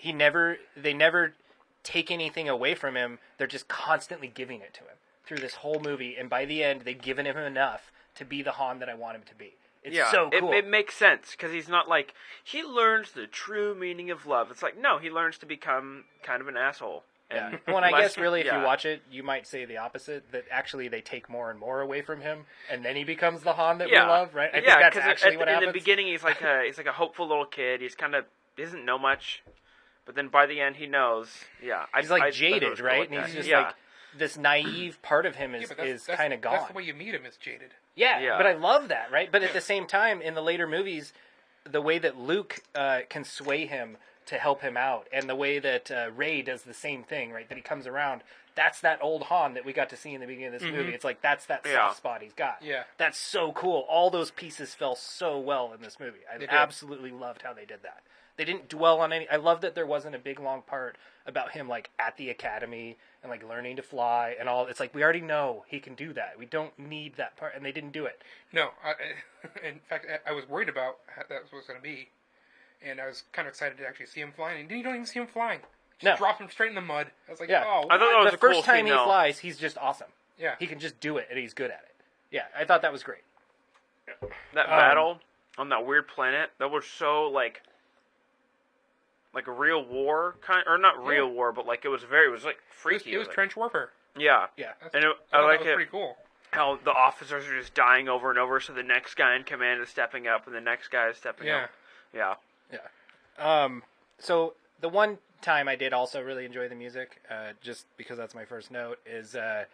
they never take anything away from him. They're just constantly giving it to him through this whole movie. And by the end, they've given him enough to be the Han that I want him to be. It's so cool. It makes sense because he's not like, he learns the true meaning of love. It's like, no, he learns to become kind of an asshole. Yeah. Well, I guess really if you watch it, you might say the opposite, that actually they take more and more away from him, and then he becomes the Han that we love, right? I think that's actually what happens. In the beginning, he's like a hopeful little kid. He doesn't know much, but then by the end, he knows. Yeah. He's jaded, right? And he's just like, this naive part of him is kind of gone. That's the way you meet him, is jaded. Yeah, but I love that, right? But at the same time, in the later movies, the way that Luke can sway him to help him out, and the way that Rey does the same thing, right? That he comes around. That's that old Han that we got to see in the beginning of this movie. It's like that's that soft spot he's got. Yeah. That's so cool. All those pieces fell so well in this movie. I absolutely loved how they did that. They didn't dwell on any. I love that there wasn't a big long part about him like at the academy and like learning to fly and all. It's like we already know he can do that. We don't need that part, and they didn't do it. No, in fact, I was worried about how that was going to be, and I was kind of excited to actually see him flying. And you don't even see him flying. Just drop him straight in the mud. I was like, yeah. oh. I thought that was the a cool first time scene, he though. flies, he's just awesome. Yeah. He can just do it, and he's good at it. Yeah, I thought that was great. That battle on that weird planet, that was so like a real war or not real war, but like it was like freaky. It was trench warfare. Yeah. Yeah. And I I like was it. pretty cool. How the officers are just dying over and over, so the next guy in command is stepping up, and the next guy is stepping up. Yeah. So the one time I did also really enjoy the music, just because that's my first note, is I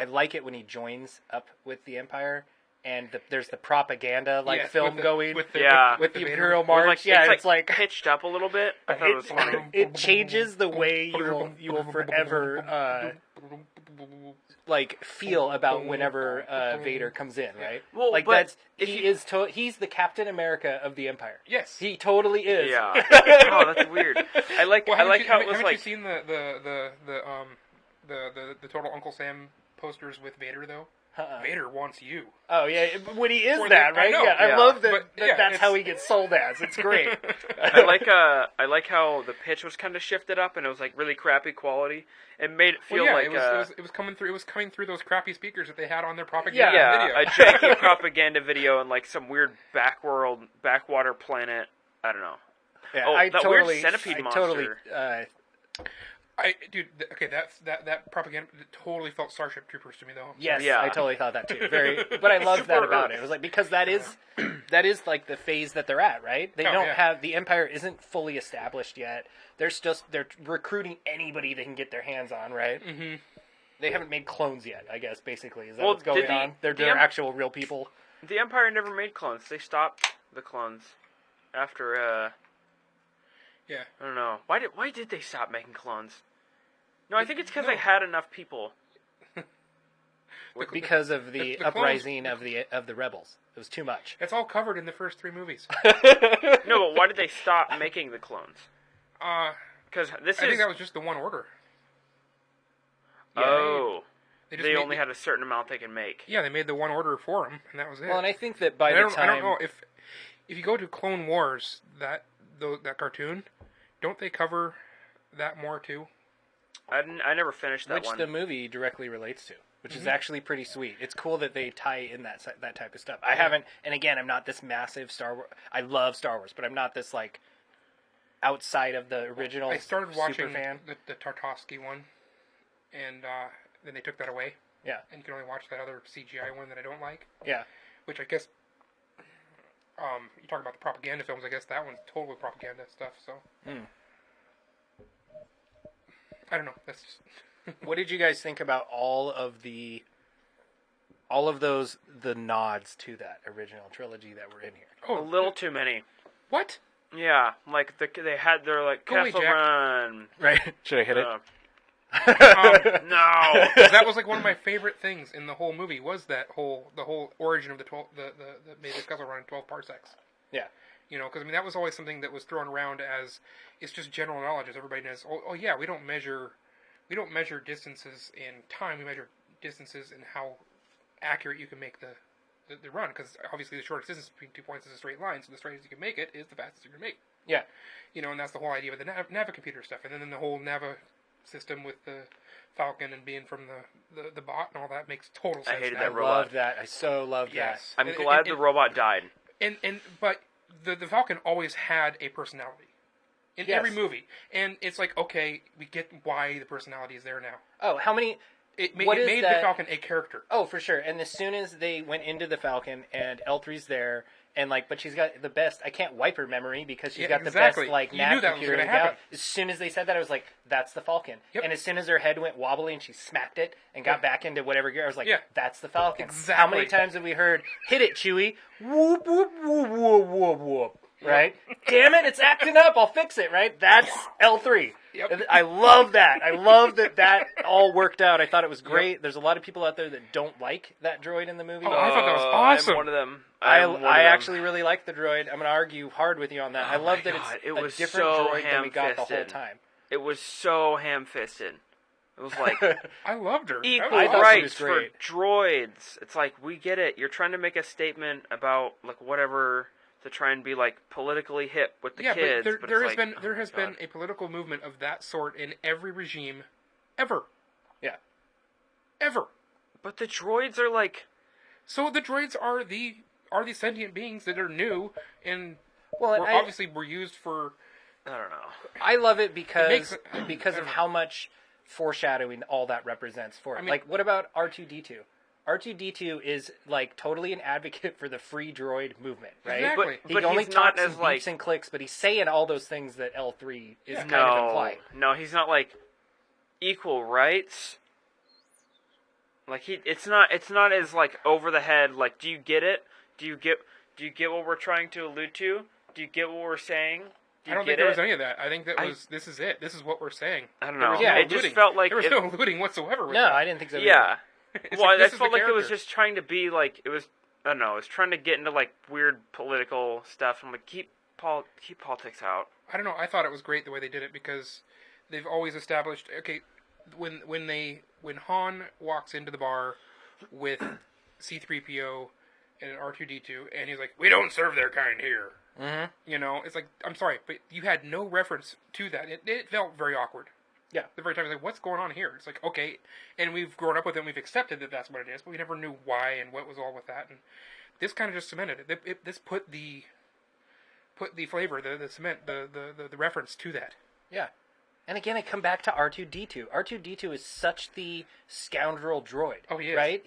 like it when he joins up with the Empire, and there's the propaganda film going with the Imperial Vader. March. It's like pitched up a little bit. I thought it was funny. it changes the way you will forever like feel about whenever Vader comes in, right? Well, like but he's the Captain America of the Empire. Yes. He totally is. Yeah. Oh, that's weird. I like how it was haven't like. you seen the Total Uncle Sam posters with Vader though? Vader wants you. Oh yeah, when he is Or that, the- right? I know. Yeah, I Yeah. love that. But, that yeah, that's it's- how he gets sold as. It's great. I like how the pitch was kind of shifted up, and it was like really crappy quality. It made it feel Well, like it was coming through. It was coming through those crappy speakers that they had on their propaganda video. a janky propaganda video and like some weird backwater planet. I don't know. Yeah, Oh, I that totally, weird centipede I monster. Totally, That propaganda totally felt Starship Troopers to me though. yes, Yeah. I totally thought that too. But I loved that about it. It was like because that is like the phase that they're at, right? They don't have the Empire isn't fully established yet. They're recruiting anybody they can get their hands on, right? Mm-hmm. They haven't made clones yet, I guess. Basically, is that what's going on? They're actual real people. The Empire never made clones. They stopped the clones after. Yeah. I don't know. Why did they stop making clones? No, I think it's because they had enough people. Because of the the clones- uprising of the rebels. It was too much. It's all covered in the first 3 movies. No, but why did they stop making the clones? Because I think that was just the one order. They only had a certain amount they can make. Yeah, they made the one order for them, and that was it. Well, and I think that by And the I don't time know if you go to Clone Wars, that cartoon, don't they cover that more too? I never finished that which one. the movie directly relates to, which is actually pretty sweet. It's cool that they tie in that type of stuff. I haven't, and again, I'm not this massive Star Wars. I love Star Wars, but I'm not this like outside of the original. I started watching super fan. the Tartovsky one, and then they took that away, Yeah, and you can only watch that other CGI one that I don't like. yeah. Which I guess, you talk about the propaganda films. I guess that one's totally propaganda stuff. So, I don't know. That's just What did you guys think about all of the nods to that original trilogy that were in here? A little too many. what? Yeah, like they had their like Go away, Castle Jack. Run. Right? Should I hit it? No. That was like one of my favorite things in the whole movie was the whole origin of the made the Castle Run in 12 parsecs. Yeah. You know, because I mean that was always something that was thrown around as it's just general knowledge, as everybody knows. Oh yeah, we don't measure distances in time. We measure distances in how accurate you can make the run. Because obviously the shortest distance between 2 points is a straight line, so the straightest you can make it is the fastest you can make. Yeah. You know, and that's the whole idea of the Navicomputer stuff, and then the whole Nava system with the Falcon and being from the bot and all that makes total sense. I hated now. that I robot. loved that. I so loved Yes. I'm glad the robot died. But the Falcon always had a personality in Yes. every movie, and it's like, okay, we get why the personality is there now. that. Oh, how many? It What is made that? the Falcon a character. Oh, for sure. And as soon as they went into the Falcon and L3's there, and but she's got the best. I can't wipe her memory because she's got exactly. the best You nav knew that was computer. gonna in the gal- happen. As soon as they said that, I was like, "That's the Falcon." Yep. And as soon as her head went wobbly and she smacked it and got back into whatever gear, I was like, Yeah. "That's the Falcon." Exactly. How many times have we heard "Hit it, Chewie"? Whoop whoop whoop whoop whoop whoop. right? Damn it, it's acting up. I'll fix it, right? That's L3. Yep. And I love that. I love that all worked out. I thought it was great. There's a lot of people out there that don't like that droid in the movie. Oh, I thought that was awesome. I'm one of them. I actually really like the droid. I'm going to argue hard with you on that. I love that it's it was a different so droid than we got the whole ham-fisted. time. It was so ham-fisted. It was like I loved her. equal I thought she rights was for great. droids. It's like, we get it. You're trying to make a statement about like whatever to try and be like politically hip with the kids. But there has been oh my God. been a political movement of that sort in every regime, ever. Yeah. Ever. But the droids are like, So the droids are the sentient beings that are new and Well, obviously were used for. I don't know. I love it because makes- of how much foreshadowing all that represents for it. I mean- Like, what about R2-D2? R2-D2 is like totally an advocate for the free droid movement, right? Exactly. He But only he's not talks in as, beeps like- and clicks, but he's saying all those things that L3 is kind of No, implying. no, he's not like equal rights. Like it's not as like over the head. Like, do you get it? Do you get what we're trying to allude to? Do you get what we're saying? Do you I don't get think there was it? any of that. I think this is it. This is what we're saying. I don't There know. was Yeah, no it just alluding. felt like there was it, no alluding whatsoever. With No, that. I didn't think so. yeah. It's Well, like, I this is felt the like it was character. just trying to be like it was. I don't know. It was trying to get into like weird political stuff. I'm like, keep politics out. I don't know. I thought it was great the way they did it because they've always established. Okay, when Han walks into the bar with C-3PO and R2-D2, and he's like, "We don't serve their kind here." Mm-hmm. You know, it's like, I'm sorry, but you had no reference to that. It felt very awkward. Yeah. The very time, it's like, what's going on here? It's like, okay, and we've grown up with it, and we've accepted that that's what it is, but we never knew why and what was all with that. And this kind of just cemented it. This put the flavor, the cement, the reference to that. Yeah. And again, I come back to R2-D2. R2-D2 is such the scoundrel droid. Oh, he is. Right?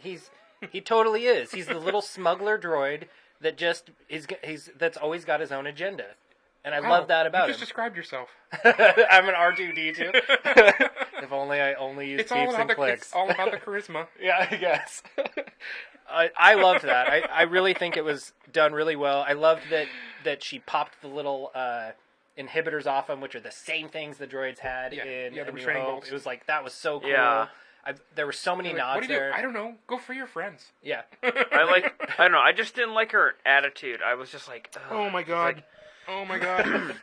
He totally is. He's the little smuggler droid that just that's always got his own agenda. And I love that about you him. just described yourself. I'm an R2-D2. If only I only used beeps and clicks. It's all about the charisma. Yeah, I guess. I loved that. I really think it was done really well. I loved that she popped the little inhibitors off him, which are the same things the droids had in the A New restraining Hope. bolts. It was like, that was so cool. Yeah. There were so many Like, nods what do you there. do? I don't know. Go free your friends. Yeah. I don't know. I just didn't like her attitude. I was just like, ugh. Oh my It's god. like, Oh my god.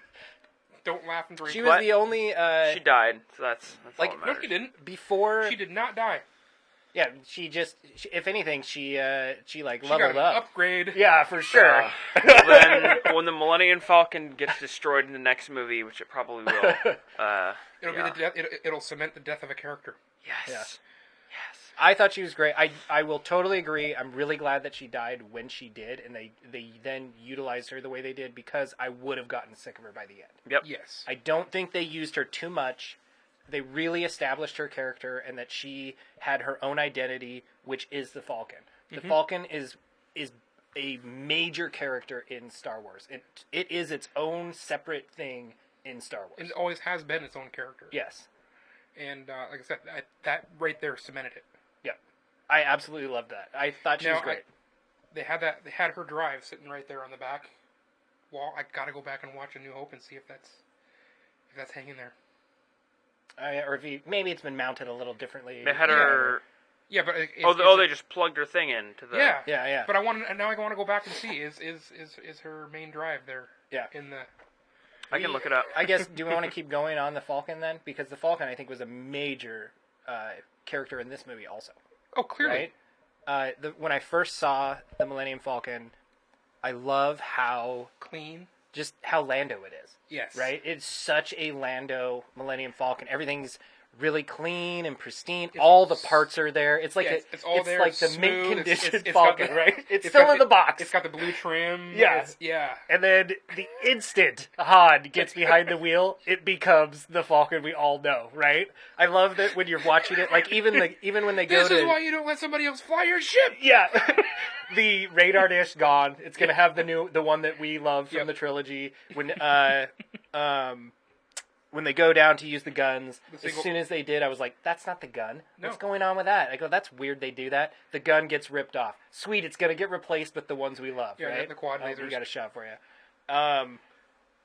Don't laugh and drink. She was What? the only she died. So that's like, all that No, matters. she didn't. before. She did not die. Yeah, if anything, she like She got leveled an up. upgrade. Yeah, for sure. Then when the Millennium Falcon gets destroyed in the next movie, which it probably will, It'll be the death. It'll cement the death of a character. yes, Yeah. yes. I thought she was great. I will totally agree. I'm really glad that she died when she did, and they then utilized her the way they did, because I would have gotten sick of her by the end. Yep. Yes. I don't think they used her too much. They really established her character and that she had her own identity, which is the Falcon. The Falcon is a major character in Star Wars. It is its own separate thing in Star Wars. It always has been its own character. Yes. And like I said, that right there cemented it. Yeah. I absolutely loved that. I thought she was great. They had her drive sitting right there on the back wall. I gotta go back and watch A New Hope and see if that's hanging there. Or if maybe it's been mounted a little differently. They had her. Yeah, but They just plugged her thing into the. Yeah. Yeah. But I want to go back and see is her main drive there? Yeah. In the. I can look it up. I guess, do we want to keep going on the Falcon then? Because the Falcon, I think, was a major character in this movie also. Oh, clearly. Right? When I first saw the Millennium Falcon, I love how Lando it is. Yes. Right? It's such a Lando Millennium Falcon. Everything's really clean and pristine. All the parts are there. It's like it's all there. like the smooth. mint conditioned It's Falcon, got the, right? It's got still in the box. It's got the blue trim. Yeah. Yeah. And then the instant Han gets behind the wheel, it becomes the Falcon we all know, right? I love that when you're watching it, like even when they go This to... is why you don't let somebody else fly your ship. Yeah. The radar dish gone. It's going to have the one that we love from the trilogy. When they go down to use the guns, as soon as they did, I was like, that's not the gun. No. What's going on with that? I go, that's weird they do that. The gun gets ripped off. Sweet, it's going to get replaced with the ones we love, Yeah, right? the quad We lasers. got a shot for you. And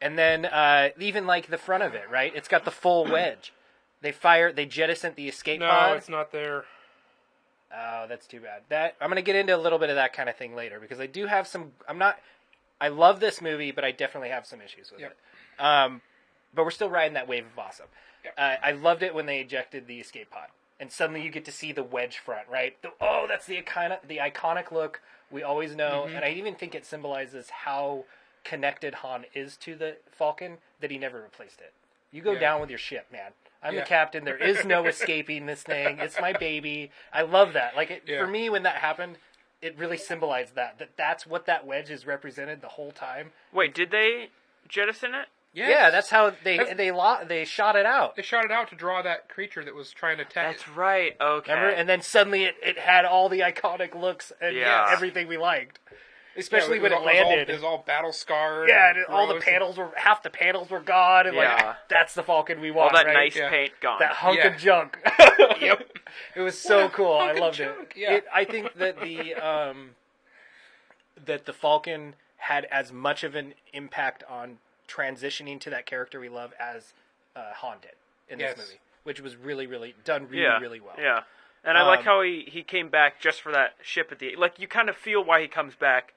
then even like the front of it, right? It's got the full wedge. They jettisoned the escape pod. No, it's not there. Oh, that's too bad. I'm gonna get into a little bit of that kind of thing later because I do have some. I love this movie, but I definitely have some issues with it. But we're still riding that wave of awesome. Yep. I loved it when they ejected the escape pod, and suddenly you get to see the wedge front, right? That's the iconic look we always know, and I even think it symbolizes how connected Han is to the Falcon that he never replaced it. You go down with your ship, man. I'm the captain. There is no escaping this thing. It's my baby. I love that. For me, when that happened, it really symbolized that's what that wedge has represented the whole time. Wait, did they jettison it? Yes. Yeah, that's how they shot it out. They shot it out to draw that creature that was trying to attack. That's right. Okay. Remember? And then suddenly it had all the iconic looks and everything we liked. Especially when it landed. It was all battle scarred. Yeah, and all the panels half the panels were gone, and that's the Falcon we want. All that right? nice paint gone. That hunk of junk. Yep. It was so cool. I loved it. Yeah. I think that the Falcon had as much of an impact on transitioning to that character we love as Han did in this movie, which was really, really done really well. Yeah. And I like how he came back just for that ship at the like. You kind of feel why he comes back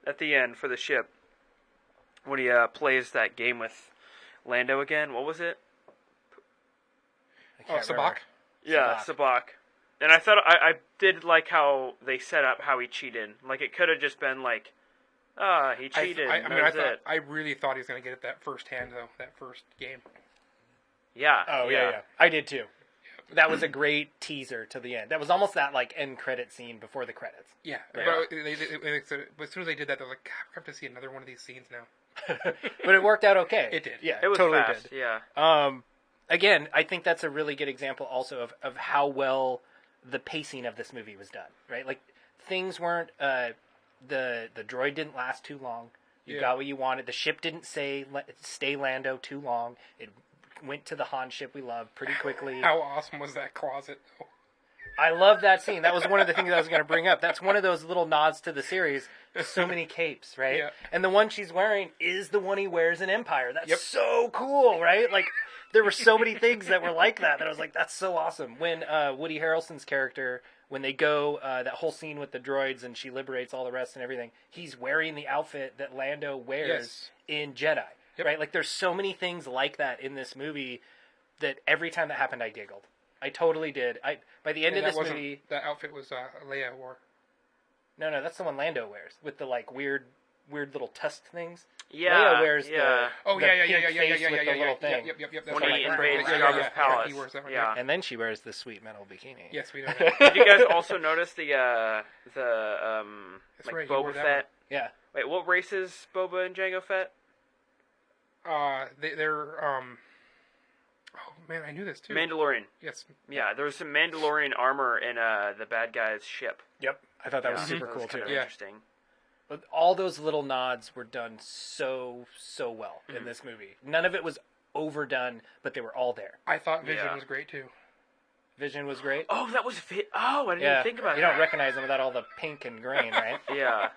at the end for the ship when he plays that game with Lando again. What was it? Sabak. Yeah, Sabak. And I thought I did like how they set up how he cheated. Like it could have just been like, he cheated. I really thought he was going to get it that first hand though. That first game. Yeah. Oh yeah. I did too. That was a great teaser to the end. That was almost that like end credit scene before the credits. Yeah, but as soon as they did that, they were like, God, I have to see another one of these scenes now. But it worked out okay. It did. Yeah, it was totally fast. did. Yeah. Again, I think that's a really good example also of how well the pacing of this movie was done. Right, like things weren't. The droid didn't last too long. You got what you wanted. The ship didn't stay Lando too long. It went to the Han ship we love pretty quickly. How awesome was that closet, though? I love that scene. That was one of the things I was going to bring up. That's one of those little nods to the series. So many capes, right? Yeah. And the one she's wearing is the one he wears in Empire. That's so cool, right? Like, there were so many things that were like that I was like, that's so awesome. When Woody Harrelson's character, when they go, that whole scene with the droids and she liberates all the rest and everything, he's wearing the outfit that Lando wears in Jedi. Yep. Right? Like, there's so many things like that in this movie that every time that happened, I giggled. I totally did. By the end of this movie... That outfit was Leia wore. No, that's the one Lando wears, with the, like, weird little tusk things. Yeah. Leia wears the little thing. Yep. When he invades Jabba's palace. He wears that one. Yeah. And then she wears the sweet metal bikini. Yes, we know. Did you guys also notice the right, Boba Fett? Yeah. Wait, what race is Boba and Jango Fett? They're oh man, I knew this too. Mandalorian. Yes. Yeah, there was some Mandalorian armor in the bad guy's ship. Yep. I thought that was super cool too. Interesting. But all those little nods were done so well in this movie. None of it was overdone, but they were all there. I thought Vision was great too. Vision was great. Oh, that was I didn't even think about it. You don't recognize him without all the pink and green, right? Yeah.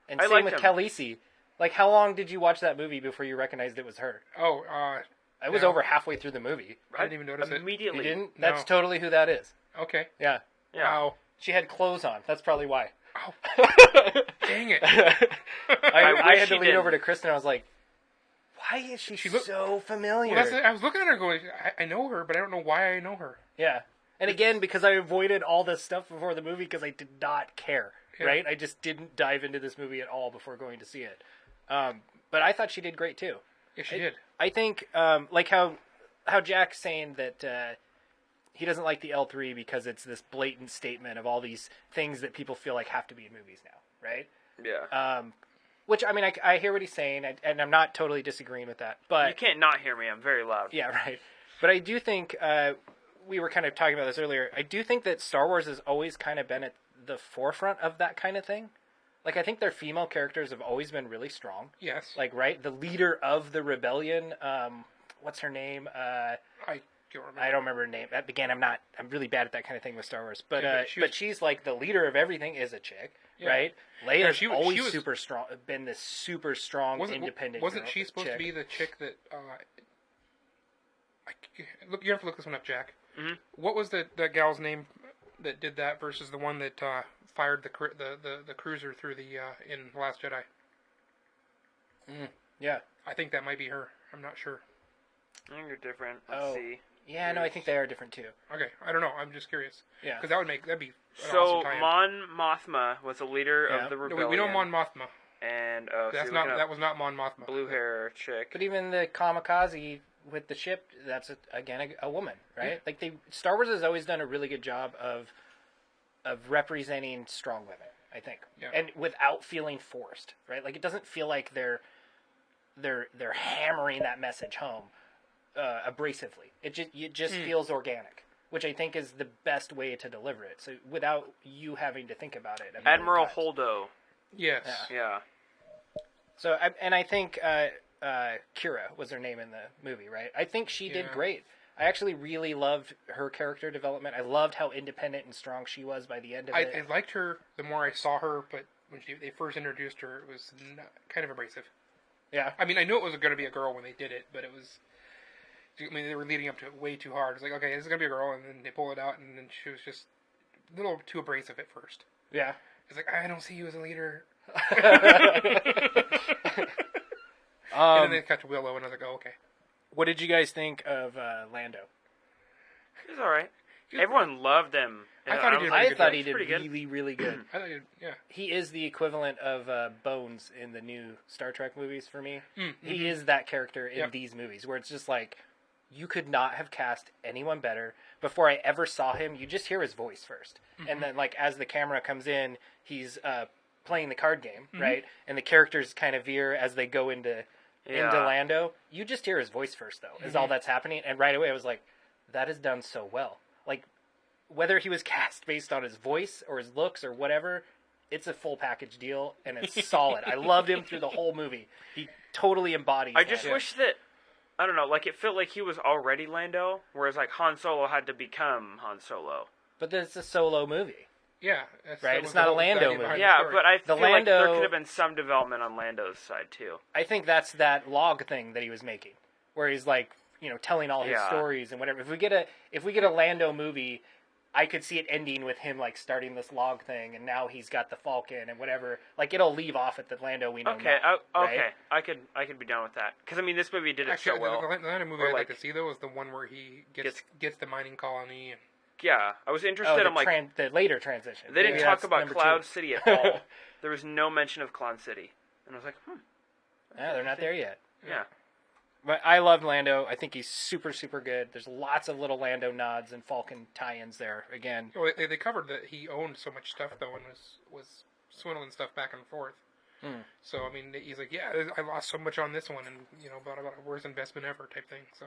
And same with Khaleesi. Like, how long did you watch that movie before you recognized it was her? It was over halfway through the movie. I didn't even notice immediately. You didn't? That's totally who that is. Okay. Yeah. Wow. She had clothes on. That's probably why. Oh. Dang it. I had to lean over to Kristen. I was like, why is she so familiar? Well, I was looking at her going, I know her, but I don't know why I know her. Yeah. And again, because I avoided all this stuff before the movie because I did not care, right? I just didn't dive into this movie at all before going to see it. But I thought she did great, too. Yeah, she did. I think, like how Jack's saying that he doesn't like the L3 because it's this blatant statement of all these things that people feel like have to be in movies now, right? Yeah. Which, I mean, I hear what he's saying, and I'm not totally disagreeing with that. But you can't not hear me. I'm very loud. Yeah, right. But I do think, we were kind of talking about this earlier, I do think that Star Wars has always kind of been at the forefront of that kind of thing. Like, I think their female characters have always been really strong. Yes. Like, right? The leader of the rebellion, what's her name? I don't remember. I don't remember her name. Again, I'm really bad at that kind of thing with Star Wars. But but she's like the leader of everything is a chick, right? Leia's she always was super strong, been this super strong, independent. Wasn't she supposed to be the chick that? You have to look this one up, Jack. Mm-hmm. What was the gal's name that did that versus the one that fired the cruiser through the in The Last Jedi? Yeah. I think that might be her. I'm not sure. I think they're different. Let's see. Yeah, no, I think they are different too. Okay, I don't know. I'm just curious. Yeah. Because that'd be an So awesome tie-in. Mon Mothma was the leader Yeah. of the No, rebellion. we know Mon Mothma. And That was not Mon Mothma. blue hair chick. But even the kamikaze with the ship, that's again a woman, right? Like Star Wars has always done a really good job of representing strong women, I think, and without feeling forced, right? Like it doesn't feel like they're hammering that message home abrasively. It just feels organic, which I think is the best way to deliver it. So without you having to think about it. Admiral Holdo. Yes. Yeah. So I think Kira was her name in the movie, right? I think she did great. I actually really loved her character development. I loved how independent and strong she was by the end of it. I liked her the more I saw her, but when they first introduced her, it was kind of abrasive. Yeah. I mean, I knew it was going to be a girl when they did it, but it was... I mean, they were leading up to it way too hard. It's like, okay, this is going to be a girl, and then they pull it out, and then she was just a little too abrasive at first. Yeah. It's like, I don't see you as a leader. And then they cut to Willow, and I was like, oh, okay. What did you guys think of Lando? He was alright. Everyone loved him. I thought he did I thought he He's did pretty good. really, really good. I thought, yeah. He is the equivalent of Bones in the new Star Trek movies for me. Mm-hmm. He is that character in these movies, where it's just like, you could not have cast anyone better. Before I ever saw him, you just hear his voice first. And then, like, as the camera comes in, he's playing the card game, right? And the characters kind of veer as they go into Lando. You just hear his voice first, though, is all that's happening. And right away, I was like, that is done so well. Like, whether he was cast based on his voice or his looks or whatever, it's a full package deal, and it's solid. I loved him through the whole movie. He totally embodies I just that. wish that, I don't know, like it felt like he was already Lando, whereas like Han Solo had to become Han Solo. But it's a solo movie. Yeah. Right, it's not a Lando movie. Yeah, but I feel like there Lando- could have been some development on Lando's side too. I think that's that log thing that he was making, where he's like, telling all his stories and whatever. If we get a Lando movie, I could see it ending with him like starting this log thing, and now he's got the Falcon and whatever. Like it'll leave off at the Lando we know. Okay, now, okay, right? I could be down with that because I mean this movie did it Actually, so well. the Lando movie Or, I'd like like- to see, though, is the one where he gets the mining colony. And... Yeah, I was interested. I'm like, the later transition. they didn't Maybe talk that's about number Cloud 2. City at all. There was no mention of Cloud City, and I was like, Yeah, they're not there yet. yeah. But I loved Lando. I think he's super, super good. There's lots of little Lando nods and Falcon tie-ins there. Again, Well, they covered that he owned so much stuff, though, and was swindling stuff back and forth. So, I mean, he's like, yeah, I lost so much on this one, and, about a worst investment ever type thing, so...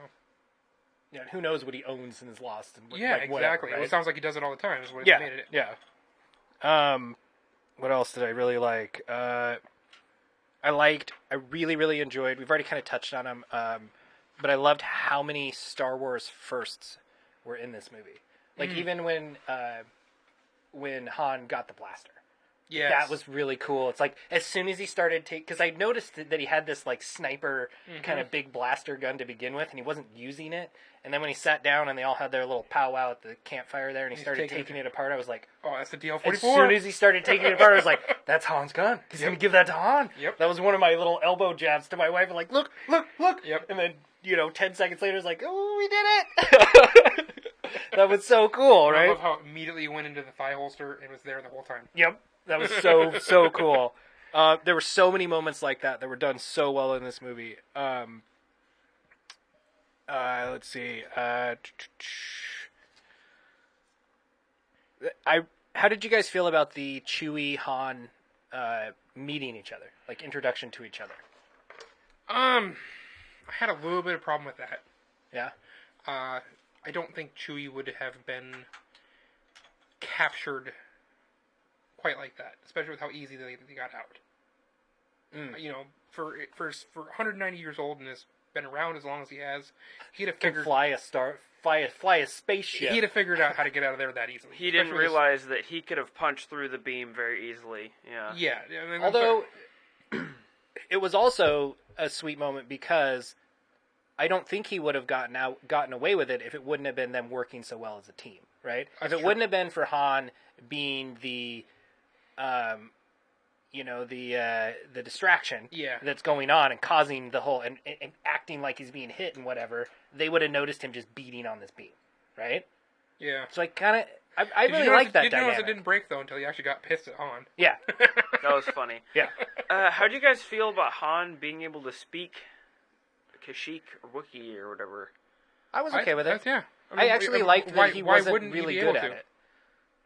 yeah, who knows what he owns and is lost. And Yeah, like, whatever, exactly. right? It sounds like he does it all the time, is what Yeah, made it. yeah. What else did I really like? I really, really enjoyed, we've already kind of touched on them, but I loved how many Star Wars firsts were in this movie. Like, even when Han got the blaster. Yes. That was really cool. It's like, as soon as he started because I noticed that he had this, like, sniper kind of big blaster gun to begin with, and he wasn't using it. And then when he sat down and they all had their little powwow at the campfire there, and he started taking it apart, I was like, Oh, that's the DL-44. as soon as he started taking it apart, I was like, that's Han's gun. He's going to give that to Han. Yep. That was one of my little elbow jabs to my wife. I'm like, look. Yep. And then, 10 seconds later, it's like, oh, we did it. That was so cool, I right? love how immediately he went into the thigh holster and was there the whole time. Yep. That was so, so cool. There were so many moments like that were done so well in this movie. Let's see. How did you guys feel about the Chewie Han meeting each other, like introduction to each other? I had a little bit of problem with that. Yeah. I don't think Chewie would have been captured quite like that, especially with how easy they got out. For 190 years old in this been around as long as he has, he'd have Can figured fly a spaceship. he'd have figured out how to get out of there that easily. He didn't Especially with realize that he could have punched through the beam very easily. Yeah. his- Yeah, I mean, Although it was also a sweet moment because I don't think he would have gotten away with it if it wouldn't have been them working so well as a team, right? That's if it true. wouldn't have been for Han being the the distraction Yeah. that's going on and causing the whole and acting like he's being hit and whatever, they would have noticed him just beating on this beam, right? yeah. So I kind of I Did really you like that Did you dynamic. notice it didn't break though until he actually got pissed at Han? Yeah, That was funny. yeah. How do you guys feel about Han being able to speak Kashyyyk or Wookiee or whatever? I was okay with it. Yeah. I actually liked that he wasn't wouldn't really be good able at to? it.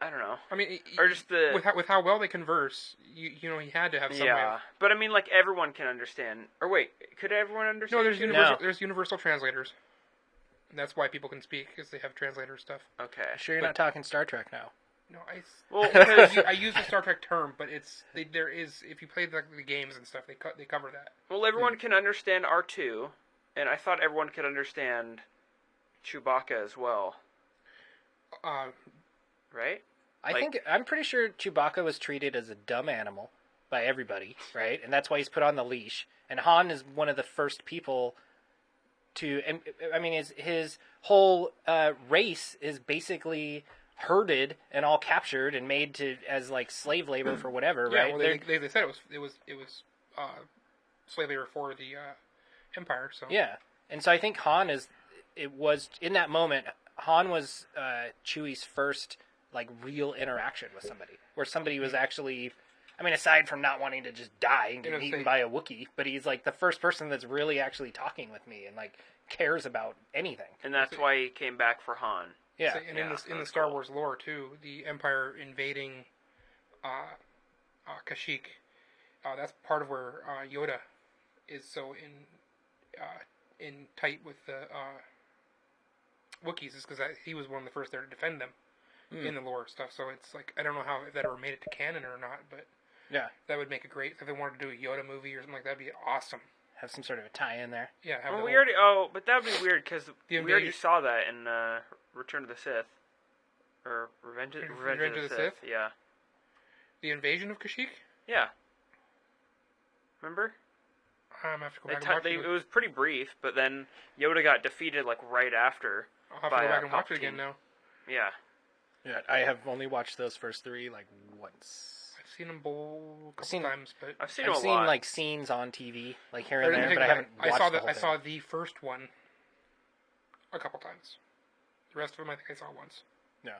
I don't know. I mean, Or just the with how well they converse, you know, he had to have some way. yeah, but I mean, like everyone can understand. Or wait, could everyone understand? No, there's Kashyyyk? there's universal translators. And that's why people can speak because they have translator stuff. Okay. Sure, you're not talking Star Trek now. No, Well, because I use the Star Trek term, but there is if you play the games and stuff, they cover that. well, everyone can understand R2, and I thought everyone could understand Chewbacca as well, right? I'm pretty sure Chewbacca was treated as a dumb animal by everybody, right? And that's why he's put on the leash. And Han is one of the first people to. And I mean, his whole race is basically herded and all captured and made to as like slave labor for whatever, Yeah, right? well, they said it was slave labor for the Empire. So Yeah, and so I think it was in that moment. Han was Chewie's first like real interaction with somebody, where somebody was actually. I mean, aside from not wanting to just die and get eaten by a Wookiee, but he's like the first person that's really actually talking with me and like cares about anything. And that's why he came back for Han. Yeah, So, and in the that's Star cool. Wars lore too, the Empire invading Kashyyyk, that's part of where Yoda is so in tight with the Wookiees, is because he was one of the first there to defend them in the lore stuff. So it's like I don't know if that ever made it to canon or not, but yeah. that would make it great if they wanted to do a Yoda movie or something like that. That'd be awesome. Have some sort of a tie in there. Yeah, have Well, the we whole- already. Oh, but that would be weird because we already invasion- saw that in Return of the Sith, or Revenge of the Sith. Yeah, the invasion of Kashyyyk. yeah. Remember? I'm gonna have to go back and watch It it. was pretty brief, but then Yoda got defeated like right after. I'll have to by, go back and watch it Palpatine. again now. Yeah. Yeah, I have only watched those first three like once. I've seen them a couple seen- times, but I've seen I've him a seen lot. like scenes on TV, like here I and didn't there, think but I that- haven't watched the whole I thing. saw the first one a couple times. The rest of them I think I saw once. No,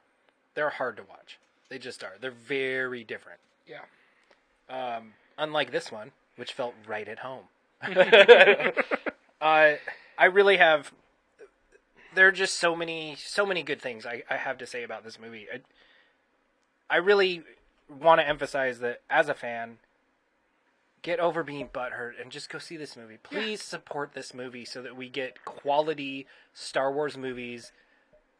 they're hard to watch. They just are. They're very different. Yeah. Unlike this one, which felt right at home. I really have. There are just so many good things I have to say about this movie. I really want to emphasize that as a fan, get over being butthurt and just go see this movie. Please support this movie so that we get quality Star Wars movies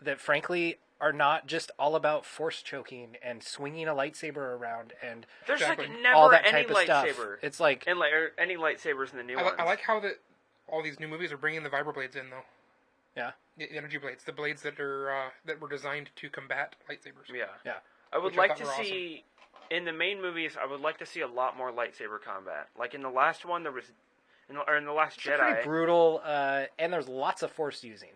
that, frankly, are not just all about force choking and swinging a lightsaber around and There's Exactly. like never all that any type of stuff. lightsaber. It's like, And like or any lightsabers in the new ones. I like how all these new movies are bringing the vibroblades in though. yeah, The energy blades, the blades that are that were designed to combat lightsabers. Yeah. yeah. I would Which I like thought to were see in the main movies. I would like to see a lot more lightsaber combat. Like in the last one, there was, in the last It's pretty Jedi. brutal, and there's lots of force using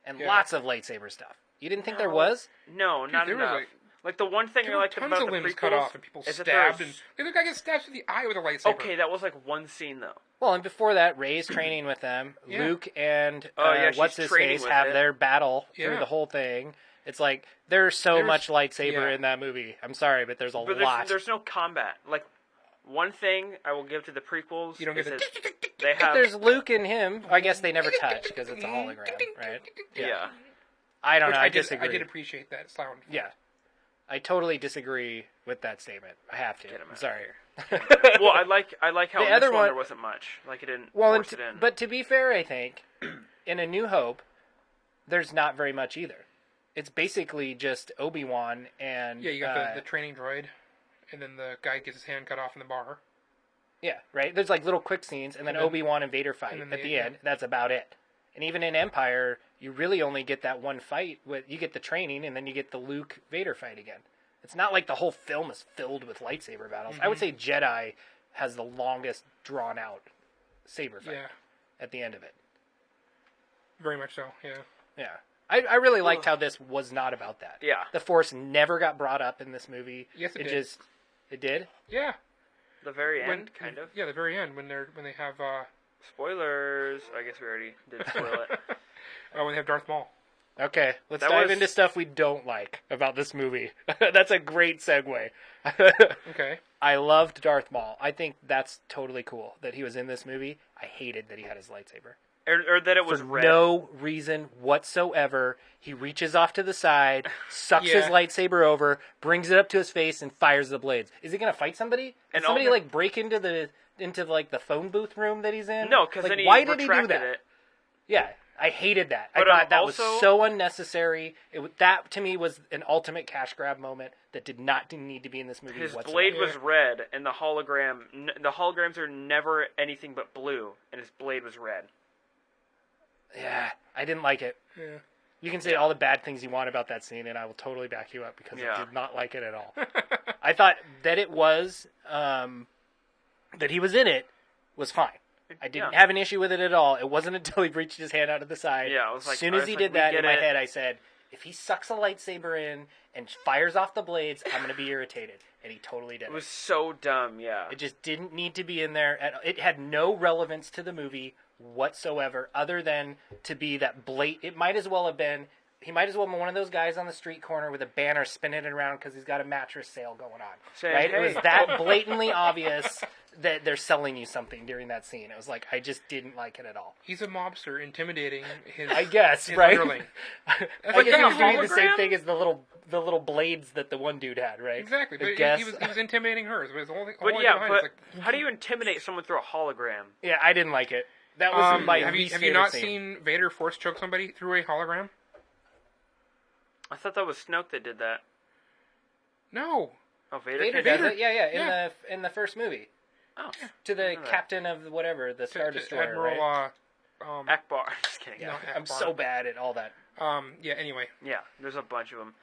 and Yeah. lots of lightsaber stuff. You didn't think there No. was? No, not there were, enough. Like the one thing There I were liked tons about of the limbs prequels cut off and people is that stabbed, there's- and the guy gets stabbed through the eye with a lightsaber. Okay, that was like one scene though. Well, and before that, Rey's training with them. Yeah. Luke and Oh, yeah, she's what's his training face with have it. their battle through Yeah. the whole thing. It's like there's so There's- much lightsaber yeah. in that movie. I'm sorry, but there's a But lot. there's no combat. Like one thing I will give to the prequels You don't is get that they have. There's Luke and him. I guess they never touch because it's a hologram, right? Yeah. I don't Which know. I I disagree. did appreciate that sound. Yeah, I totally disagree with that statement. I have to. Get him I'm out sorry. Well, I like how The in other this one one- there wasn't much. Like it didn't Well, force it in. but to be fair, I think in A New Hope, there's not very much either. It's basically just Obi-Wan and Yeah, you got the training droid, and then the guy gets his hand cut off in the bar. Yeah, right? There's like little quick scenes, and then Obi-Wan and Vader fight and at then the end. That's about it. And even in Empire, you really only get that one fight. You get the training, and then you get the Luke-Vader fight again. It's not like the whole film is filled with lightsaber battles. I would say Jedi has the longest drawn-out saber fight at the end of it. Very much so, yeah. Yeah. I really liked how this was not about that. Yeah. The Force never got brought up in this movie. Yes, it did. It did? Yeah. The very end, kind of. Yeah, the very end when they have Spoilers. I guess we already did spoil it. when they have Darth Maul. Okay, let's dive into stuff we don't like about this movie. That's a great segue. Okay. I loved Darth Maul. I think that's totally cool that he was in this movie. I hated that he had his lightsaber. Or that it was For red. no reason whatsoever. He reaches off to the side, sucks his lightsaber over, brings it up to his face, and fires the blades. Is he going to fight somebody? Did somebody like break into the phone booth room that he's in? No, because like, then he why did he do retracted that? it. Yeah, I hated that. But, I thought that was also- so unnecessary. That to me was an ultimate cash grab moment that did not need to be in this movie His whatsoever. blade was red, and the holograms are never anything but blue, and his blade was red. Yeah, I didn't like it. Yeah. You can say all the bad things you want about that scene, and I will totally back you up because I did not like it at all. I thought that it was that he was in it was fine. I didn't have an issue with it at all. It wasn't until he reached his hand out of the side. Yeah, I was like, as soon as he did we that, get in my it. head, I said, if he sucks a lightsaber in and fires off the blades, I'm going to be irritated. And he totally did. It was so dumb, yeah. It just didn't need to be in there. It had no relevance to the movie whatsoever, other than to be that blatant. It might as well have been. He might as well have been one of those guys on the street corner with a banner spinning it around because he's got a mattress sale going on. Saying, right? hey. It was that blatantly obvious that they're selling you something during that scene. It was like, I just didn't like it at all. He's a mobster intimidating his. I guess, his right? underling. I like guess he a was doing the same hologram? thing as the little blades that the one dude had, right? Exactly, The but guess. he was intimidating hers. But the whole thing But yeah, behind it is like, how do you intimidate someone through a hologram? Yeah, I didn't like it. That was my have you least have you favorite not scene. seen Vader force choke somebody through a hologram? I thought that was Snoke that did that. No. Oh, Vader Vader did does that? it, Yeah. in the first movie. Oh, To the that. captain of whatever, the Star Destroyer, Admiral. right? Akbar. Just kidding. Yeah, no, I'm Akbar. so bad at all that. Yeah. Anyway. Yeah, there's a bunch of them.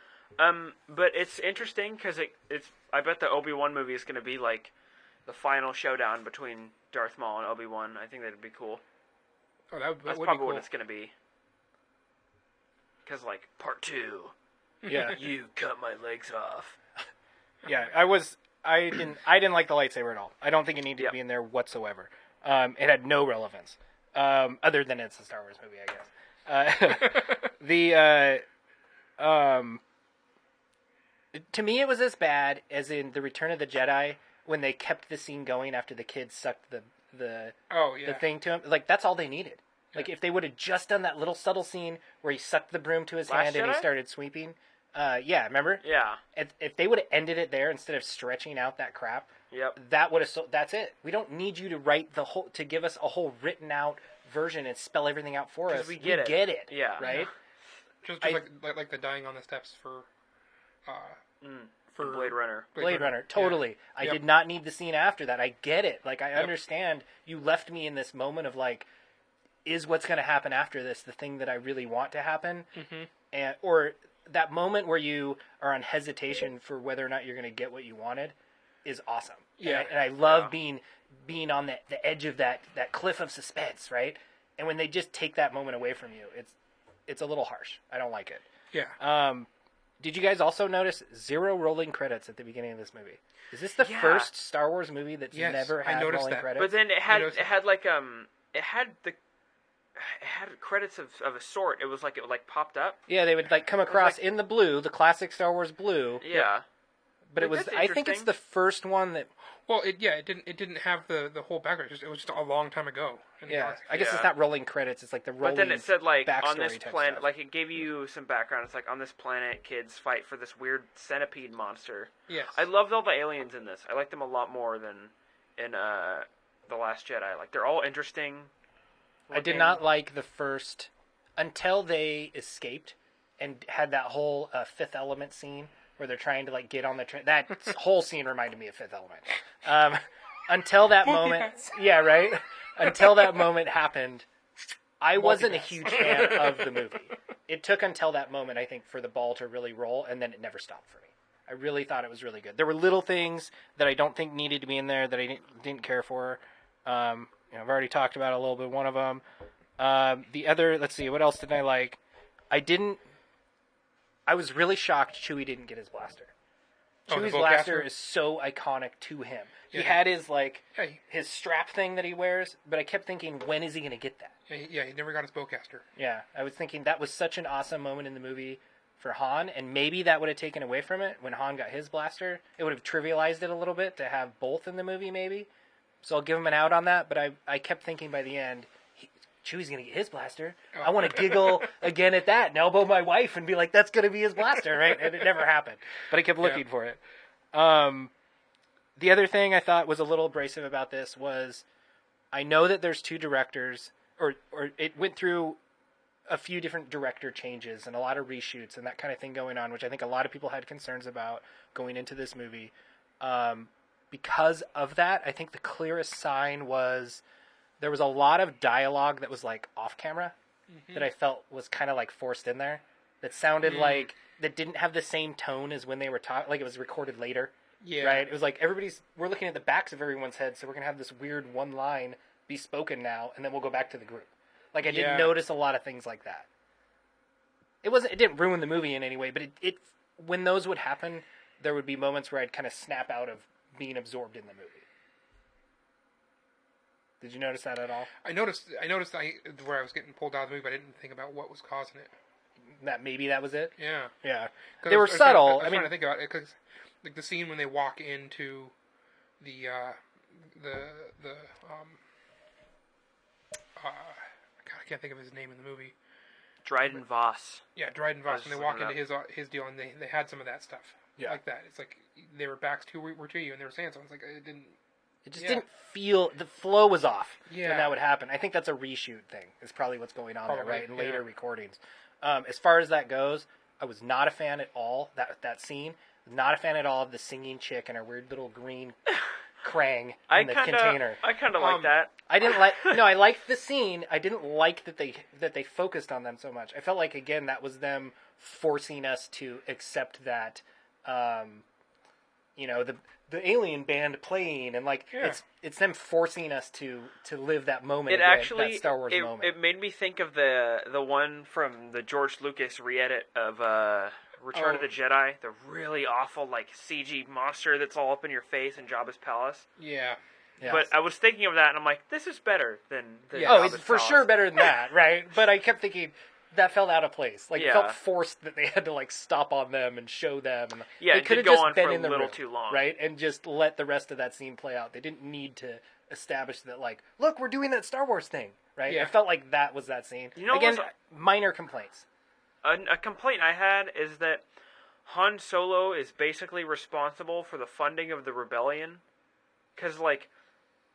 But it's interesting because it's. I bet the Obi-Wan movie is going to be like the final showdown between Darth Maul and Obi-Wan. I think that'd be cool. Oh, that That's would probably be cool. what it's going to be. Because like part 2, Yeah, you cut my legs off. yeah. I didn't like the lightsaber at all. I don't think it needed to be in there whatsoever. It had no relevance, other than it's a Star Wars movie, I guess. To me, it was as bad as in the Return of the Jedi when they kept the scene going after the kids sucked the thing to him. Like, that's all they needed. Like, if they would have just done that little subtle scene where he sucked the broom to his Last hand and he Jedi? started sweeping. Yeah, remember? Yeah. If they would have ended it there instead of stretching out that crap, Yep. that would have. That's it. We don't need you to write to give us a whole written out version and spell everything out for us. we get it. Get it. Yeah. Right. Just I- like the dying on the steps for Blade Runner. Blade Runner, totally. Yeah. I Yep. did not need the scene after that. I get it. Like, I understand. You left me in this moment of like, is what's going to happen after this the thing that I really want to happen? Mm-hmm. Or that moment where you are on hesitation for whether or not you're going to get what you wanted is awesome. Yeah. And I love being on the edge of that cliff of suspense, right? And when they just take that moment away from you, it's a little harsh. I don't like it. Yeah. Did you guys also notice 0 rolling credits at the beginning of this movie? Is this the Yeah. first Star Wars movie that's Yes, never I had noticed rolling that. credits? But then it had It credits of a sort. It popped up. yeah, they would like come across in the blue, the classic Star Wars blue. Yeah. But it Like, was. that's I think it's interesting. the first one that. Well, it didn't have the whole background. It was just a long time ago. in the Yeah, galaxy. I guess it's Yeah. not rolling credits. It's like the rolling. But then it said like on backstory this type planet, stuff. like it gave you some background. It's like on this planet, kids fight for this weird centipede monster. Yes. I loved all the aliens in this. I like them a lot more than in The Last Jedi. Like they're all interesting. I did looking. not like the first until they escaped and had that whole Fifth Element scene where they're trying to like get on the train. That whole scene reminded me of Fifth Element. until that moment, Multi-pass. yeah, right. Until that moment happened, I wasn't a Multi-pass. huge fan of the movie. It took until that moment, I think, for the ball to really roll, and then it never stopped for me. I really thought it was really good. There were little things that I don't think needed to be in there that I didn't care for. I've already talked about a little bit. One of them. The other, let's see, what else did I like? I was really shocked Chewie didn't get his blaster. Chewie's blaster is so iconic to him. He had his his strap thing that he wears, but I kept thinking, when is he going to get that? Yeah, he never got his bowcaster. Yeah, I was thinking that was such an awesome moment in the movie for Han, and maybe that would have taken away from it when Han got his blaster. It would have trivialized it a little bit to have both in the movie, maybe. So I'll give him an out on that, but I kept thinking by the end, Chewie's going to get his blaster. I want to giggle again at that and elbow my wife and be like, that's going to be his blaster, right? And it never happened. But I kept looking for it. The other thing I thought was a little abrasive about this was, I know that there's two directors, or it went through a few different director changes and a lot of reshoots and that kind of thing going on, which I think a lot of people had concerns about going into this movie. Because of that, I think the clearest sign was there was a lot of dialogue that was like off camera that I felt was kind of like forced in there, that sounded like, that didn't have the same tone as when they were talking, like it was recorded later. Yeah. Right? It was like we're looking at the backs of everyone's heads, so we're going to have this weird one line be spoken now, and then we'll go back to the group. Like, I didn't notice a lot of things like that. It didn't ruin the movie in any way, but it when those would happen, there would be moments where I'd kind of snap out of being absorbed in the movie. Did you notice that at all? I noticed where I was getting pulled out of the movie, but I didn't think about what was causing it. That maybe that was it? Yeah. Yeah. They were subtle. I was trying to think about it, because like the scene when they walk into the God, I can't think of his name in the movie. Dryden Voss. Yeah, Dryden Voss. When they walk into his deal, and they had some of that stuff. Yeah. Like that. It's like they were backs to you, and they were saying something. It's like it just didn't feel, the flow was off when that would happen. I think that's a reshoot thing, is probably what's going on there, right? In later recordings. As far as that goes, I was not a fan at all, that scene. Not a fan at all of the singing chick and her weird little green Krang in the container. I kind of like that. I didn't like. No, I liked the scene. I didn't like that they focused on them so much. I felt like, again, that was them forcing us to accept that, the alien band playing, and it's them forcing us to live that moment. It actually, that Star Wars moment. It made me think of the one from the George Lucas re-edit of Return of the Jedi, the really awful CG monster that's all up in your face in Jabba's palace. Yeah. Yes. But I was thinking of that, and I'm like, this is better than Jabba's it's for sure better than that, right? But I kept thinking that felt out of place. It felt forced that they had to stop on them and show them. And they could have just been in the room, too long, right? And just let the rest of that scene play out. They didn't need to establish that, look, we're doing that Star Wars thing, right? Yeah. I felt like that was that scene. Again, minor complaints. A complaint I had is that Han Solo is basically responsible for the funding of the rebellion, because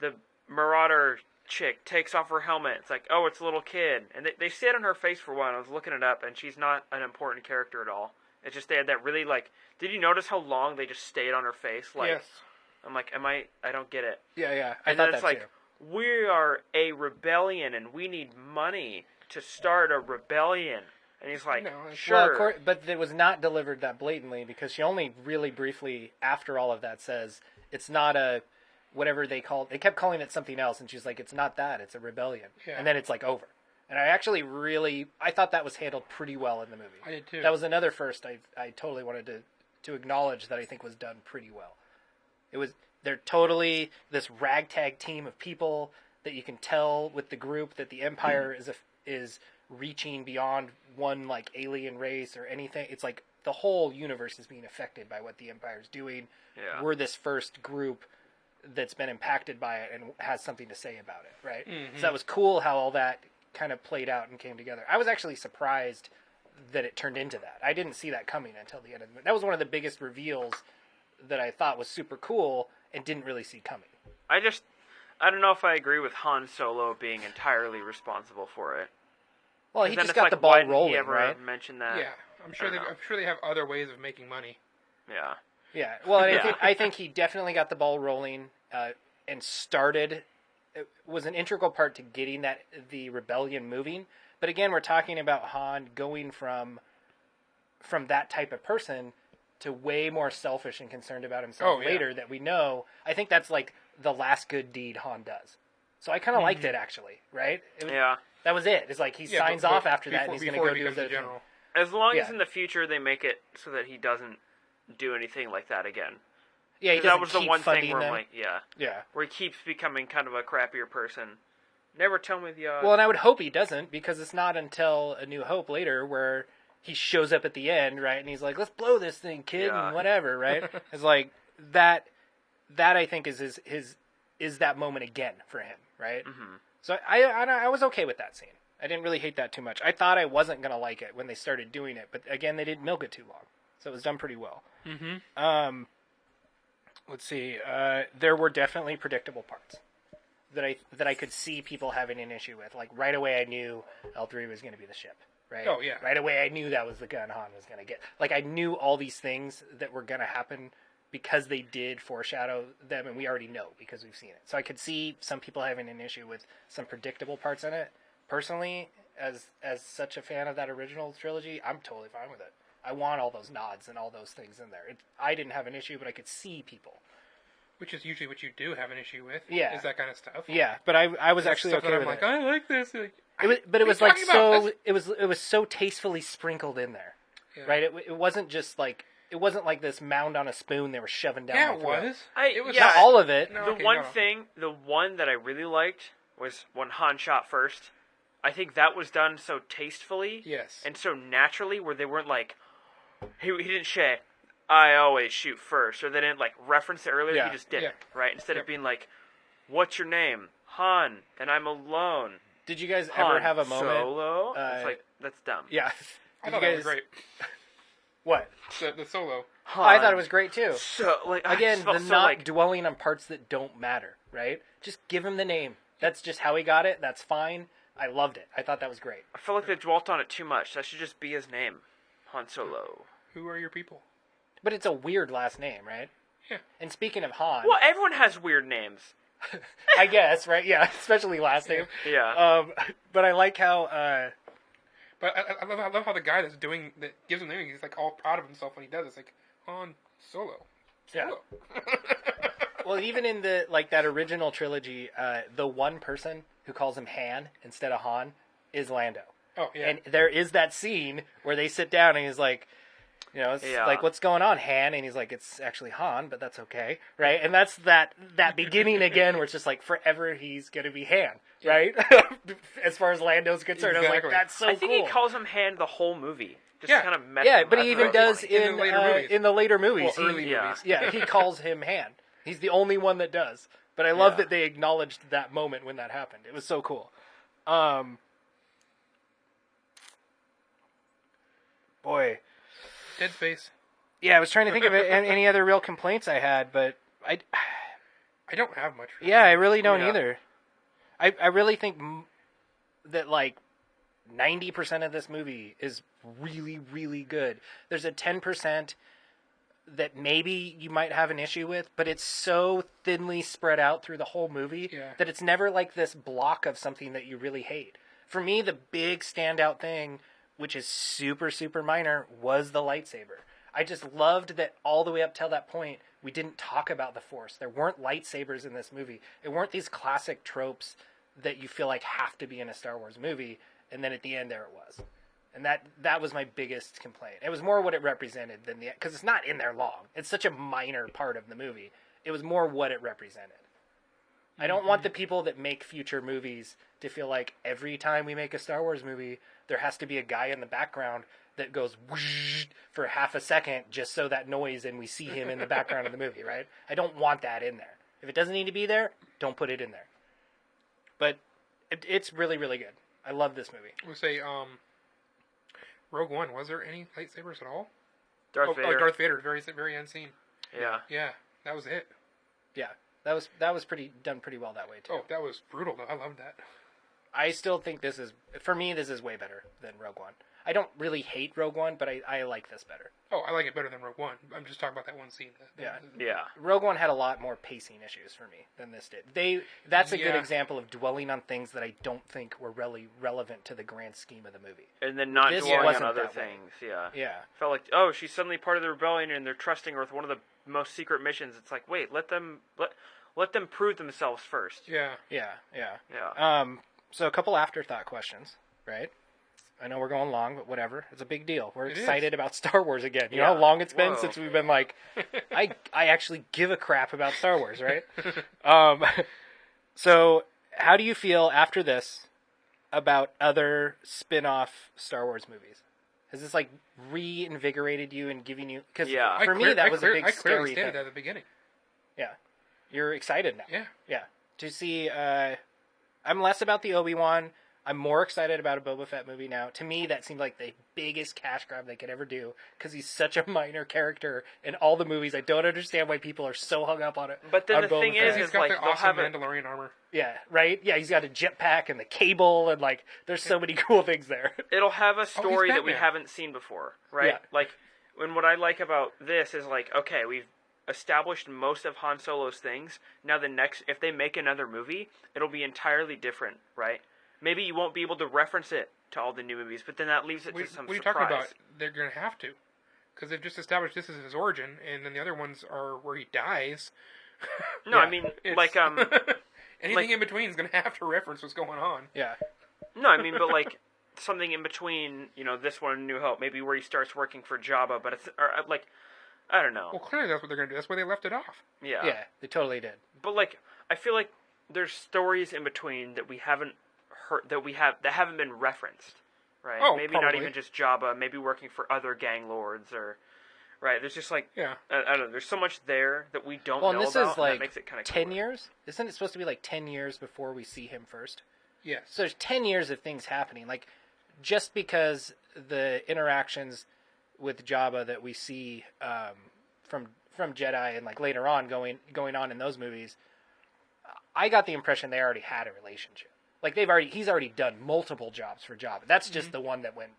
the Marauder chick takes off her helmet. It's like, oh, it's a little kid, and they say it on her face for one. I was looking it up, and she's not an important character at all. It's just they had that really Did you notice how long they just stayed on her face? Yes. I'm like, I don't get it. Yeah. And then it's like, we are a rebellion, and we need money to start a rebellion. And he's like, sure. Well, of course, but it was not delivered that blatantly, because she only really briefly, after all of that, says it's not a, whatever they kept calling it something else, and she's like, it's not that, it's a rebellion. Yeah. And then it's over. And I actually I thought that was handled pretty well in the movie. I did too. That was another first I totally wanted to acknowledge that I think was done pretty well. They're totally this ragtag team of people that you can tell with the group that the Empire is reaching beyond one alien race or anything. It's the whole universe is being affected by what the Empire's doing. Yeah. We're this first group that's been impacted by it and has something to say about it, right? Mm-hmm. So that was cool how all that kind of played out and came together. I was actually surprised that it turned into that. I didn't see that coming until the end of the movie. That was one of the biggest reveals that I thought was super cool and didn't really see coming. I don't know if I agree with Han Solo being entirely responsible for it. Well, he just got the ball rolling, he ever right? Mentioned that? Yeah, I'm sure they have other ways of making money. Yeah. Yeah. Well, I think he definitely got the ball rolling. and started, was an integral part to getting the rebellion moving. But again, we're talking about Han going from that type of person to way more selfish and concerned about himself later that we know. I think that's like the last good deed Han does. So I kind of liked it, actually, right? That was it. It's like he signs off after that, and he's going to go do his general. As long as in the future they make it so that he doesn't do anything like that again. Yeah, that was the one thing where them. I'm like, where he keeps becoming kind of a crappier person. Never tell me the odds. Well, and I would hope he doesn't, because it's not until A New Hope later where he shows up at the end, right? And he's like, let's blow this thing, kid, and whatever, right? It's like, that I think is that moment again for him, right? Mm-hmm. So I was okay with that scene. I didn't really hate that too much. I thought I wasn't going to like it when they started doing it, but again, they didn't milk it too long. So it was done pretty well. Mm-hmm. Let's see. There were definitely predictable parts that I could see people having an issue with. Like, right away I knew L3 was going to be the ship. Right? Oh, yeah. Right away I knew that was the gun Han was going to get. Like, I knew all these things that were going to happen because they did foreshadow them, and we already know because we've seen it. So I could see some people having an issue with some predictable parts in it. Personally, as such a fan of that original trilogy, I'm totally fine with it. I want all those nods and all those things in there. I didn't have an issue, but I could see people. Which is usually what you do have an issue with. Yeah. Is that kind of stuff. Yeah, but I was actually okay with it. it. I like this. Like, it was like so. It was so tastefully sprinkled in there, right? It wasn't just like. It wasn't like this mound on a spoon they were shoving down. Yeah, it was. It was not all of it. No, the one that I really liked was when Han shot first. I think that was done so tastefully, and so naturally, where they weren't like, he didn't say, "I always shoot first," or they didn't like reference it earlier. He just did it, right? Instead of being like, "What's your name?" Han, and I'm alone. Did you guys ever have a moment? Solo? It's like, that's dumb. Yeah. I thought that was great. What? The solo. Han, I thought it was great too. So, like, again, the not dwelling on parts that don't matter, right? Just give him the name. That's just how he got it. That's fine. I loved it. I thought that was great. I feel like they dwelt on it too much. That should just be his name. Han Solo. Who are your people? But it's a weird last name, right? Yeah. And speaking of Han... Well, everyone has weird names. I guess, right? Yeah, especially last name. Yeah. But I like how... But I love how the guy that gives him the name, he's like all proud of himself when he does it. It's like, Han Solo. Yeah. Well, even in that original trilogy, the one person who calls him Han instead of Han is Lando. Oh, yeah. And there is that scene where they sit down and he's like, like, what's going on, Han? And he's like, it's actually Han, but that's okay, right? And that's that beginning again where it's just like, forever he's going to be Han, right? As far as Lando's concerned. Exactly. I was like, that's so cool. I think he calls him Han the whole movie. Just kind of messing. Yeah, but he even does in the later movies. Well, early movies. Yeah, he calls him Han. He's the only one that does. But I love that they acknowledged that moment when that happened. It was so cool. Boy. Dead Space. Yeah, I was trying to think of any other real complaints I had, but I don't have much. Yeah, I really don't either. I really think that, like, 90% of this movie is really, really good. There's a 10% that maybe you might have an issue with, but it's so thinly spread out through the whole movie that it's never like this block of something that you really hate. For me, the big standout thing, which is super, super minor, was the lightsaber. I just loved that all the way up till that point, we didn't talk about the Force. There weren't lightsabers in this movie. It weren't these classic tropes that you feel like have to be in a Star Wars movie, and then at the end there it was. And that was my biggest complaint. It was more what it represented than because it's not in there long. It's such a minor part of the movie. It was more what it represented. I don't want the people that make future movies to feel like every time we make a Star Wars movie, there has to be a guy in the background that goes whoosh for half a second just so that noise and we see him in the background of the movie, right? I don't want that in there. If it doesn't need to be there, don't put it in there. But it's really, really good. I love this movie. We'll say, Rogue One, was there any lightsabers at all? Darth Vader. Darth Vader, very end scene. Yeah. Yeah, that was it. Yeah, that was done pretty well that way too. Oh, that was brutal though. I loved that. I still think this is way better than Rogue One. I don't really hate Rogue One, but I like this better. Oh, I like it better than Rogue One. I'm just talking about that one scene. Yeah. Rogue One had a lot more pacing issues for me than this did. That's a good Yeah. example of dwelling on things that I don't think were really relevant to the grand scheme of the movie. And then not This dwelling on wasn't other that way. things. Yeah. Yeah. Felt like, oh, she's suddenly part of the rebellion, and they're trusting her with one of the most secret missions. It's like, wait, let them prove themselves first. Yeah. Yeah. Yeah. So a couple afterthought questions, right? I know we're going long, but whatever. It's a big deal. We're excited about Star Wars again. You know how long it's been since we've been like, I actually give a crap about Star Wars, right? So how do you feel after this about other spin-off Star Wars movies? Has this like reinvigorated you and giving you? Because for me that was a big I scary clearly stated thing. that at the beginning. Yeah, you're excited now. Yeah. To see. I'm less about the Obi-Wan. I'm more excited about a Boba Fett movie now. To me, that seemed like the biggest cash grab they could ever do because he's such a minor character in all the movies. I don't understand why people are so hung up on it. But then on the Boba thing Fett. He's is got like the they'll awesome have it. Mandalorian armor. Yeah, right? Yeah, he's got a jetpack and the cable and like there's so many cool things there. It'll have a story that we Batman. haven't seen before, right? Yeah. Like, when what I like about this is like, okay, we've established most of Han Solo's things. Now if they make another movie, it'll be entirely different, right? Maybe you won't be able to reference it to all the new movies, but then that leaves it to some What are you surprise. talking about? They're going to have to. Because they've just established this is his origin, and then the other ones are where he dies. No, I mean, It's- like, anything like- in between is going to have to reference what's going on. Yeah. no, I mean, but like, something in between, this one and New Hope, maybe where he starts working for Jabba, but it's, or like, I don't know. Well, clearly that's what they're going to do. That's why they left it off. Yeah. Yeah, they totally did. But like, I feel like there's stories in between that we haven't heard, that haven't been referenced, right? Oh, maybe not probably. even just Jabba, maybe working for other gang lords or, right? There's just like, Yeah. I don't know. There's so much there that we don't Well, know and this about, is and that like makes it kind of 10 years? Isn't it supposed to be like 10 years before we see him first? Yes. So there's 10 years of things happening. Like, just because the interactions with Jabba that we see from Jedi and like later on going on in those movies, I got the impression they already had a relationship. Like he's already done multiple jobs for Jabba. That's just the one that went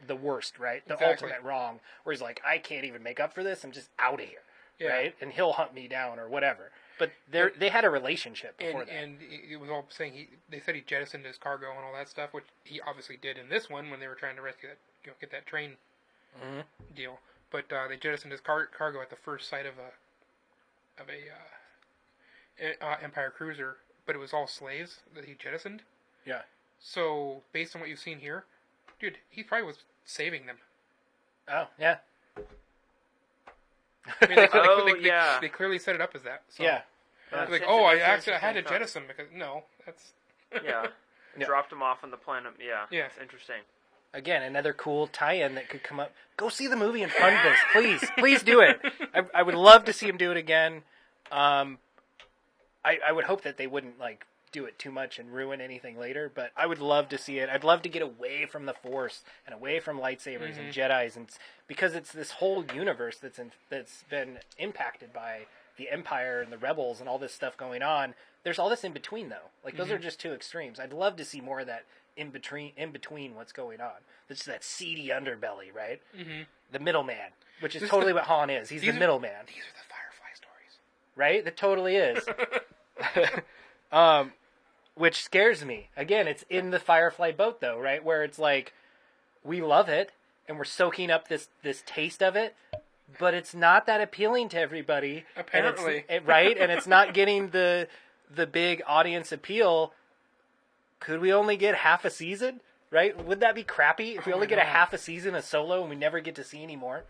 the worst, right? The Exactly. ultimate wrong, where he's like, I can't even make up for this. I'm just out of here, Yeah. right? And he'll hunt me down or whatever. But they had a relationship before that. And it was all saying they said he jettisoned his cargo and all that stuff, which he obviously did in this one when they were trying to rescue that, get that train deal. But they jettisoned his cargo at the first sight of a Empire cruiser, but it was all slaves that he jettisoned. Yeah. So based on what you've seen here, dude, he probably was saving them. Oh, yeah. I mean, yeah. they clearly set it up as that. So. Yeah. That's Like, that's I had to interesting thought. jettison because no, that's Yeah. Yeah. Dropped him off on the planet. Yeah. Yeah. It's interesting. Again, another cool tie-in that could come up. Go see the movie and fund this, please. Please do it. I would love to see him do it again. I would hope that they wouldn't like do it too much and ruin anything later, but I would love to see it. I'd love to get away from the Force and away from lightsabers and Jedis, and because it's this whole universe that's been impacted by the Empire and the Rebels and all this stuff going on. There's all this in between though. Like those are just two extremes. I'd love to see more of that in between what's going on. It's that seedy underbelly, right? Mm-hmm. The middleman, which is totally what Han is. He's the middleman. These are the Firefly stories. Right? That totally is. Which scares me. Again, it's in the Firefly boat, though, right? Where it's like, we love it, and we're soaking up this taste of it, but it's not that appealing to everybody. Apparently. Right? And it's not getting the big audience appeal. Could we only get half a season? Right? Would that be crappy if we only get a half a season of Solo and we never get to see any more?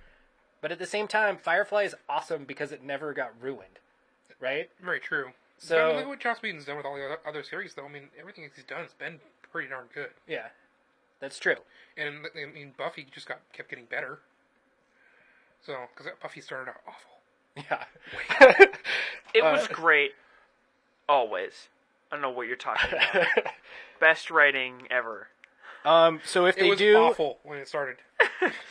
But at the same time, Firefly is awesome because it never got ruined. Right? Very true. So- But I mean, look at what Joss Whedon's done with all the other series, though. I mean, everything he's done has been pretty darn good. Yeah. That's true. And I mean, Buffy just kept getting better. So, because Buffy started out awful. Yeah. It was great. Always. I don't know what you're talking about. Best writing ever. So if It they was do, awful when it started.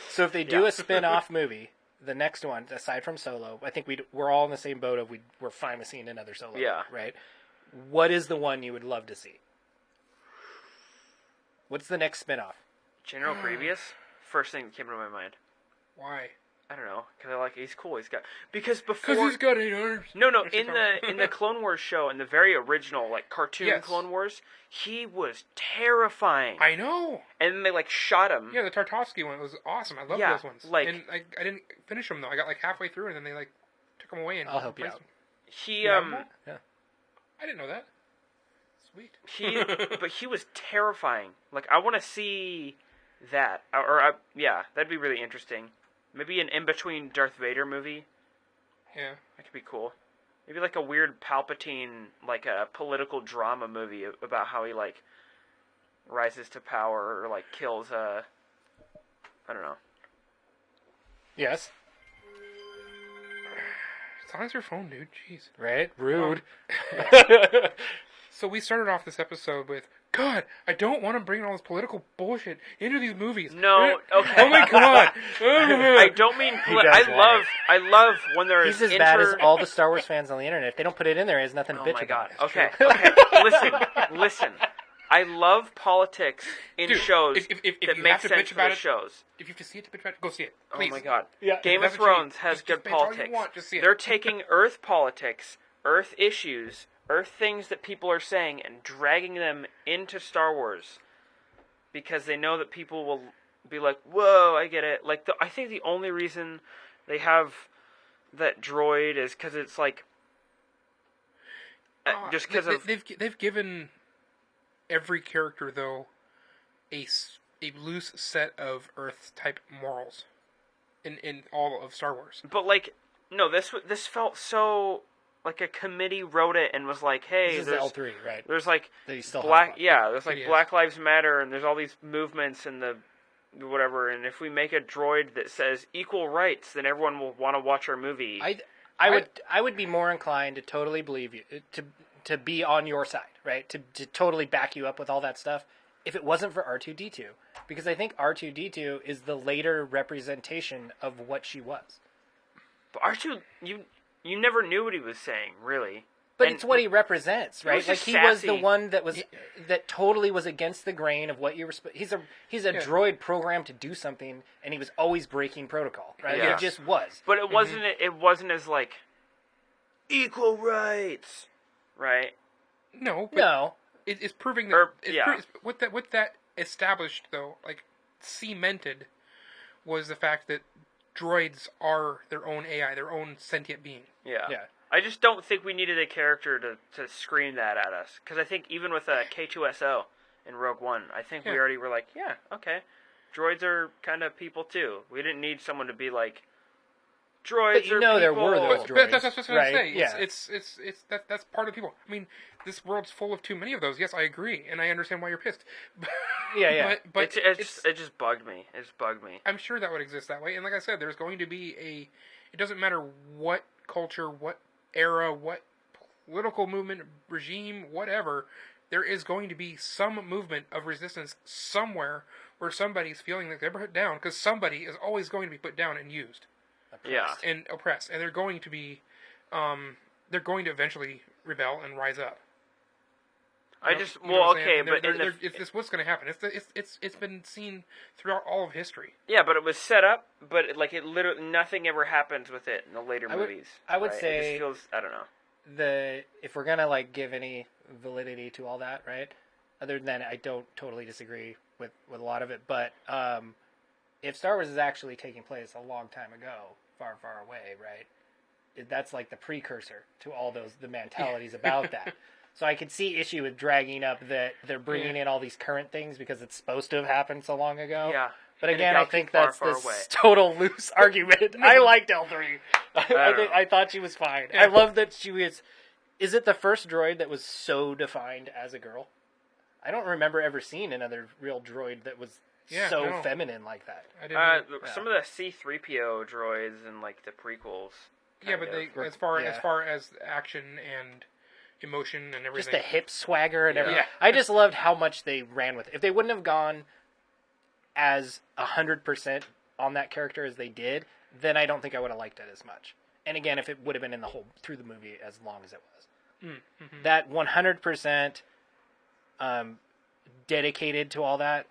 so if they do a spin-off movie, the next one, aside from Solo, I think we're all in the same boat of we're fine with seeing another Solo. Yeah. Right. What is the one you would love to see? What's the next spin-off? General Grievous? first thing that came to my mind. Why? I don't know, because he's cool. Because before Because he's got 8 arms. No, in the Clone Wars show, in the very original cartoon Yes. Clone Wars, he was terrifying. I know. And then they shot him. Yeah, the Tartovsky one was awesome. I love those ones. And I didn't finish them though. I got halfway through, and then they took them away and I'll help you replaced out. them. He Yeah. I didn't know that. Sweet. but he was terrifying. I want to see that, yeah, that'd be really interesting. Maybe an in-between Darth Vader movie. Yeah. That could be cool. Maybe a weird Palpatine, a political drama movie about how he, rises to power or, kills, I don't know. Yes. Silence your phone, dude. Jeez. Right? Rude. So we started off this episode with, God, I don't want to bring all this political bullshit into these movies. No, okay. Oh my God. I don't mean. I love when there's. He's as bad as all the Star Wars fans on the internet. If they don't put it in there, he has nothing to Oh bitch my about. God. Okay. Listen. I love politics in Dude, shows if that you make have to sense bitch for about the it, shows. If you have to see it to bitch about it, go see it. Please. Oh my God. Yeah. Game That's of what you Thrones need. has Just good bitch all you politics. want, just see it. They're taking Earth politics, Earth issues, Earth things that people are saying, and dragging them into Star Wars because they know that people will be like, "Whoa, I get it." I think the only reason they have that droid is because it's just because of they've given every character though a loose set of Earth type morals in all of Star Wars. But no, this felt so a committee wrote it and was like, hey, This is there's the L3, right? there's That you still black, have on. yeah, there's It is. Black Lives Matter, and there's all these movements and the whatever. And if we make a droid that says equal rights, then everyone will want to watch our movie. I would be more inclined to totally believe you, to be on your side, right? To totally back you up with all that stuff if it wasn't for R2-D2. Because I think R2-D2 is the later representation of what she was. But R2, you never knew what he was saying, really. But And it's what he represents, right? was just He was sassy. the one that totally was against the grain of what you were. He's a droid programmed to do something, and he was always breaking protocol, right? Yeah. It just was. But it wasn't. It wasn't as equal rights, right? No, but No, it's proving that yeah. what that established though, cemented, was the fact that droids are their own AI, their own sentient being. Yeah. yeah. I just don't think we needed a character to scream that at us. Because I think even with K2SO in Rogue One, I think we already were yeah, okay. Droids are kind of people too. We didn't need someone to be like, droids But you are know people. there were those But droids, that's what right? I'm saying. Yeah. It's that's part of the people. I mean, this world's full of too many of those. Yes, I agree, and I understand why you're pissed. Yeah. But It just bugged me. It just bugged me. I'm sure that would exist that way. And like I said, there's going to be it doesn't matter what culture, what era, what political movement, regime, whatever, there is going to be some movement of resistance somewhere where somebody's feeling like they're put down, because somebody is always going to be put down and used. Yeah. And oppressed. And they're going to be, they're going to eventually rebel and rise up. I You know- just you know what I'm okay, saying? but it's what's going to happen. It's been seen throughout all of history. yeah, but it was set up. But it literally nothing ever happens with it in the later movies. I would right? say- it just feels, I don't know. If we're gonna give any validity to all that, right? Other than I don't totally disagree with a lot of it, but if Star Wars is actually taking place a long time ago, far, far away, right? That's the precursor to all the mentalities about that. So I could see issue with dragging up that they're bringing in all these current things because it's supposed to have happened so long ago. Yeah. But And it again, got I think too far, that's far this away. total loose argument. I liked L3. I thought she was fine. Yeah. I love that she was. Is it the first droid that was so defined as a girl? I don't remember ever seeing another real droid that was so feminine like that. I didn't. Some of the C-3PO droids in the prequels. Yeah, kind but of. as far as action and emotion and everything. Just the hip swagger and everything. Yeah. I just loved how much they ran with it. If they wouldn't have gone as 100% on that character as they did, then I don't think I would have liked it as much. And again, if it would have been through the movie as long as it was. Mm-hmm. That 100% dedicated to all that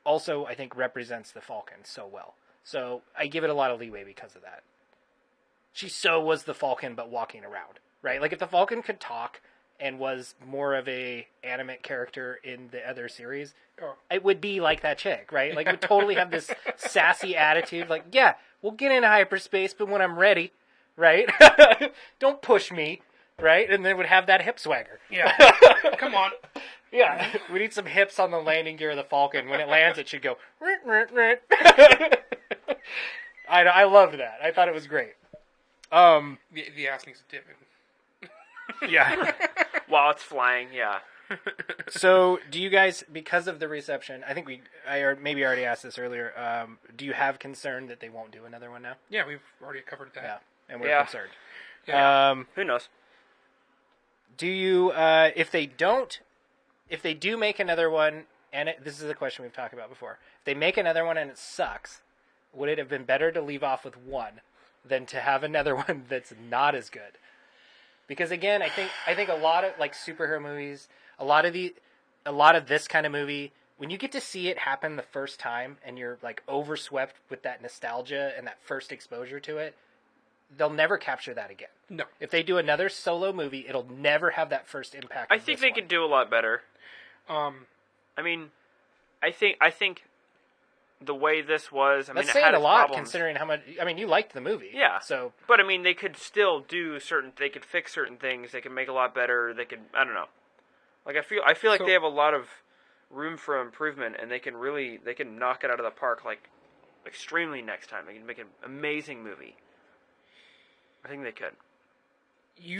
also, I think, represents the Falcon so well. So I give it a lot of leeway because of that. She was the Falcon, but walking around, right? Like, if the Falcon could talk and was more of a animate character in the other series, it would be like that chick, right? Like, would totally have this sassy attitude. Like, yeah, we'll get into hyperspace, but when I'm ready, right? Don't push me, right? And then would have that hip swagger. Yeah. Come on. Yeah, we need some hips on the landing gear of the Falcon. When it lands, it should go. I loved that. I thought it was great. The ass needs to dip in. Yeah. While it's flying, yeah. So, do you guys, because of the reception, I think maybe already asked this earlier, do you have concern that they won't do another one now? Yeah, we've already covered that. Yeah, and we're concerned. Yeah. Who knows? Do you, if they do make another one, and this is a question we've talked about before, if they make another one and it sucks, would it have been better to leave off with one than to have another one that's not as good? Because again, I think a lot of like superhero movies, a lot of this kind of movie, when you get to see it happen the first time and you're like overswept with that nostalgia and that first exposure to it, they'll never capture that again. No. If they do another solo movie, it'll never have that first impact. I think they could do a lot better. I mean, I think the way this was, That's it saying had a its lot problems. considering how much. I mean, you liked the movie, Yeah. So, But I mean, they could still do they could fix certain things. They could make a lot better. They could, I don't know. Like I feel like they have a lot of room for improvement, and they can knock it out of the park like extremely next time. They can make an amazing movie. I think they could.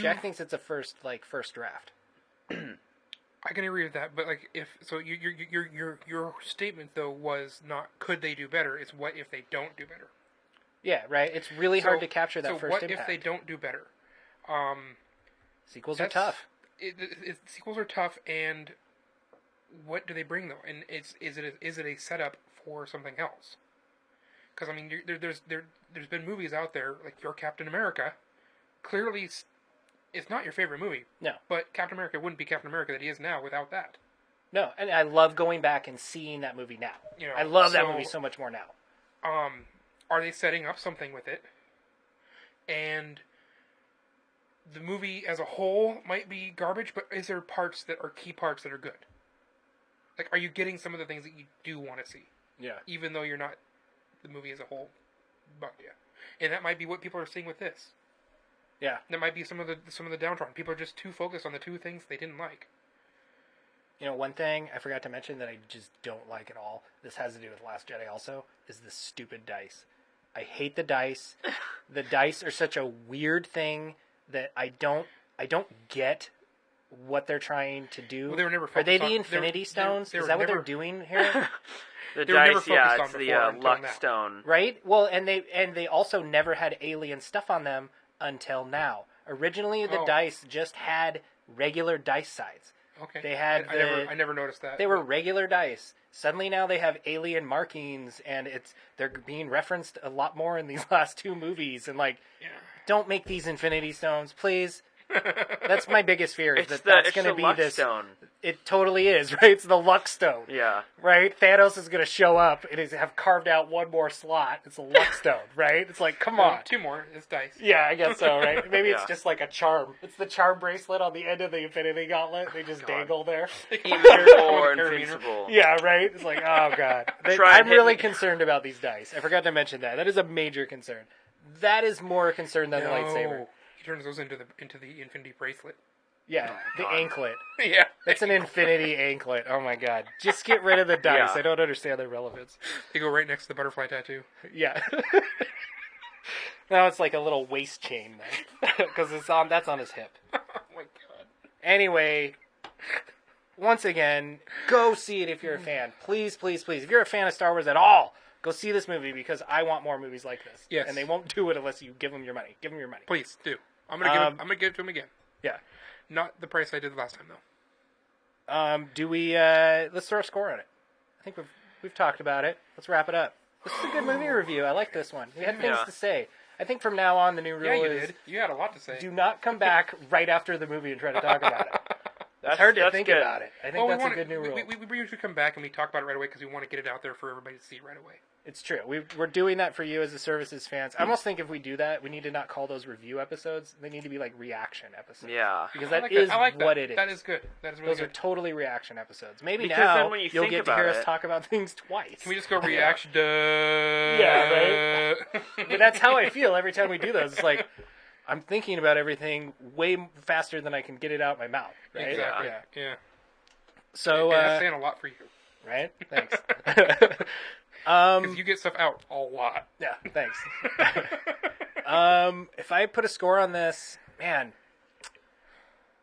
Jack thinks it's a first draft. I can agree with that, but like your statement though was not could they do better? It's what if they don't do better? Yeah, right. It's really hard to capture that first what impact. if they don't do better? Sequels are tough. Sequels are tough, and what do they bring though? And is it a setup for something else? Because I mean, there's been movies out there like your Captain America. Clearly, it's not your favorite movie. No. But Captain America wouldn't be Captain America that he is now without that. No, and I love going back and seeing that movie now. I love that movie so much more now. Are they setting up something with it? And the movie as a whole might be garbage, but is there parts that are key parts that are good? Like, are you getting some of the things that you do want to see? Yeah. Even though you're not, the movie as a whole bugged you. And that might be what people are seeing with this. Yeah. That might be some of the downtrodden. People are just too focused on the two things they didn't like. You know, one thing I forgot to mention that I just don't like at all, this has to do with Last Jedi also, is the stupid dice. I hate the dice. The dice are such a weird thing that I don't get what they're trying to do. Well, they were never Are they focused the on- Infinity Stones? they were Is that what never- they're doing here? The They were never dice, yeah, focused on it's the before until luck now. stone. Right? Well, and they also never had alien stuff on them until now. Originally, the dice just had regular dice sides. Okay. They had I never noticed that. They were regular dice. Suddenly now they have alien markings, and they're being referenced a lot more in these last two movies. And don't make these Infinity Stones, please. That's my biggest fear. Is that's going to be luck this. stone. It totally is, right? It's the luck stone. Yeah. Right? Thanos is going to show up and have carved out one more slot. It's a luck stone, right? It's like, come on. Two more. It's dice. Yeah, I guess so, right? Maybe it's Yeah. just like a charm. It's the charm bracelet on the end of the Infinity Gauntlet. They just dangle there. Immutable or invincible. Yeah, right? It's like, oh, God. Try and I'm hit really me. concerned about these dice. I forgot to mention that. That is a major concern. That is more a concern than the lightsaber. He turns those into the Infinity bracelet. Yeah, the anklet. Yeah. It's an infinity anklet. Oh, my God. Just get rid of the dice. Yeah. I don't understand their relevance. They go right next to the butterfly tattoo. Yeah. Now it's like a little waist chain then. Because that's on his hip. Oh my god. Anyway, once again, go see it if you're a fan. Please, please, please. If you're a fan of Star Wars at all, go see this movie because I want more movies like this. Yes. And they won't do it unless you give them your money. Give them your money. Please do. I'm gonna give it to him again. Yeah. Not the price I did last time though. Do we? Let's throw a score on it. I think we've talked about it. Let's wrap it up. This is a good movie review. I like this one. We had things Yeah. to say. I think from now on the new rule Yeah, you is did. You had a lot to say. do not come back right after the movie and try to talk about it. It's hard to that's think good. about it. I think that's a good new rule. We usually come back and we talk about it right away because we want to get it out there for everybody to see right away. It's true. We're doing that for you as the services fans. I almost think if we do that, we need to not call those review episodes. They need to be like reaction episodes. Yeah. Because I that like is that. I like what that. it is. That is good. That is really Those are good. totally reaction episodes. Maybe Because now then when you you'll think get to hear about us it- talk about things twice. Can we just go reaction? Yeah, right? But that's how I feel every time we do those. It's like I'm thinking about everything way faster than I can get it out my mouth. Right? Exactly. Yeah. Yeah. So, That's saying a lot for you. right? Thanks. Because you get stuff out a lot. Yeah, thanks. If I put a score on this, man,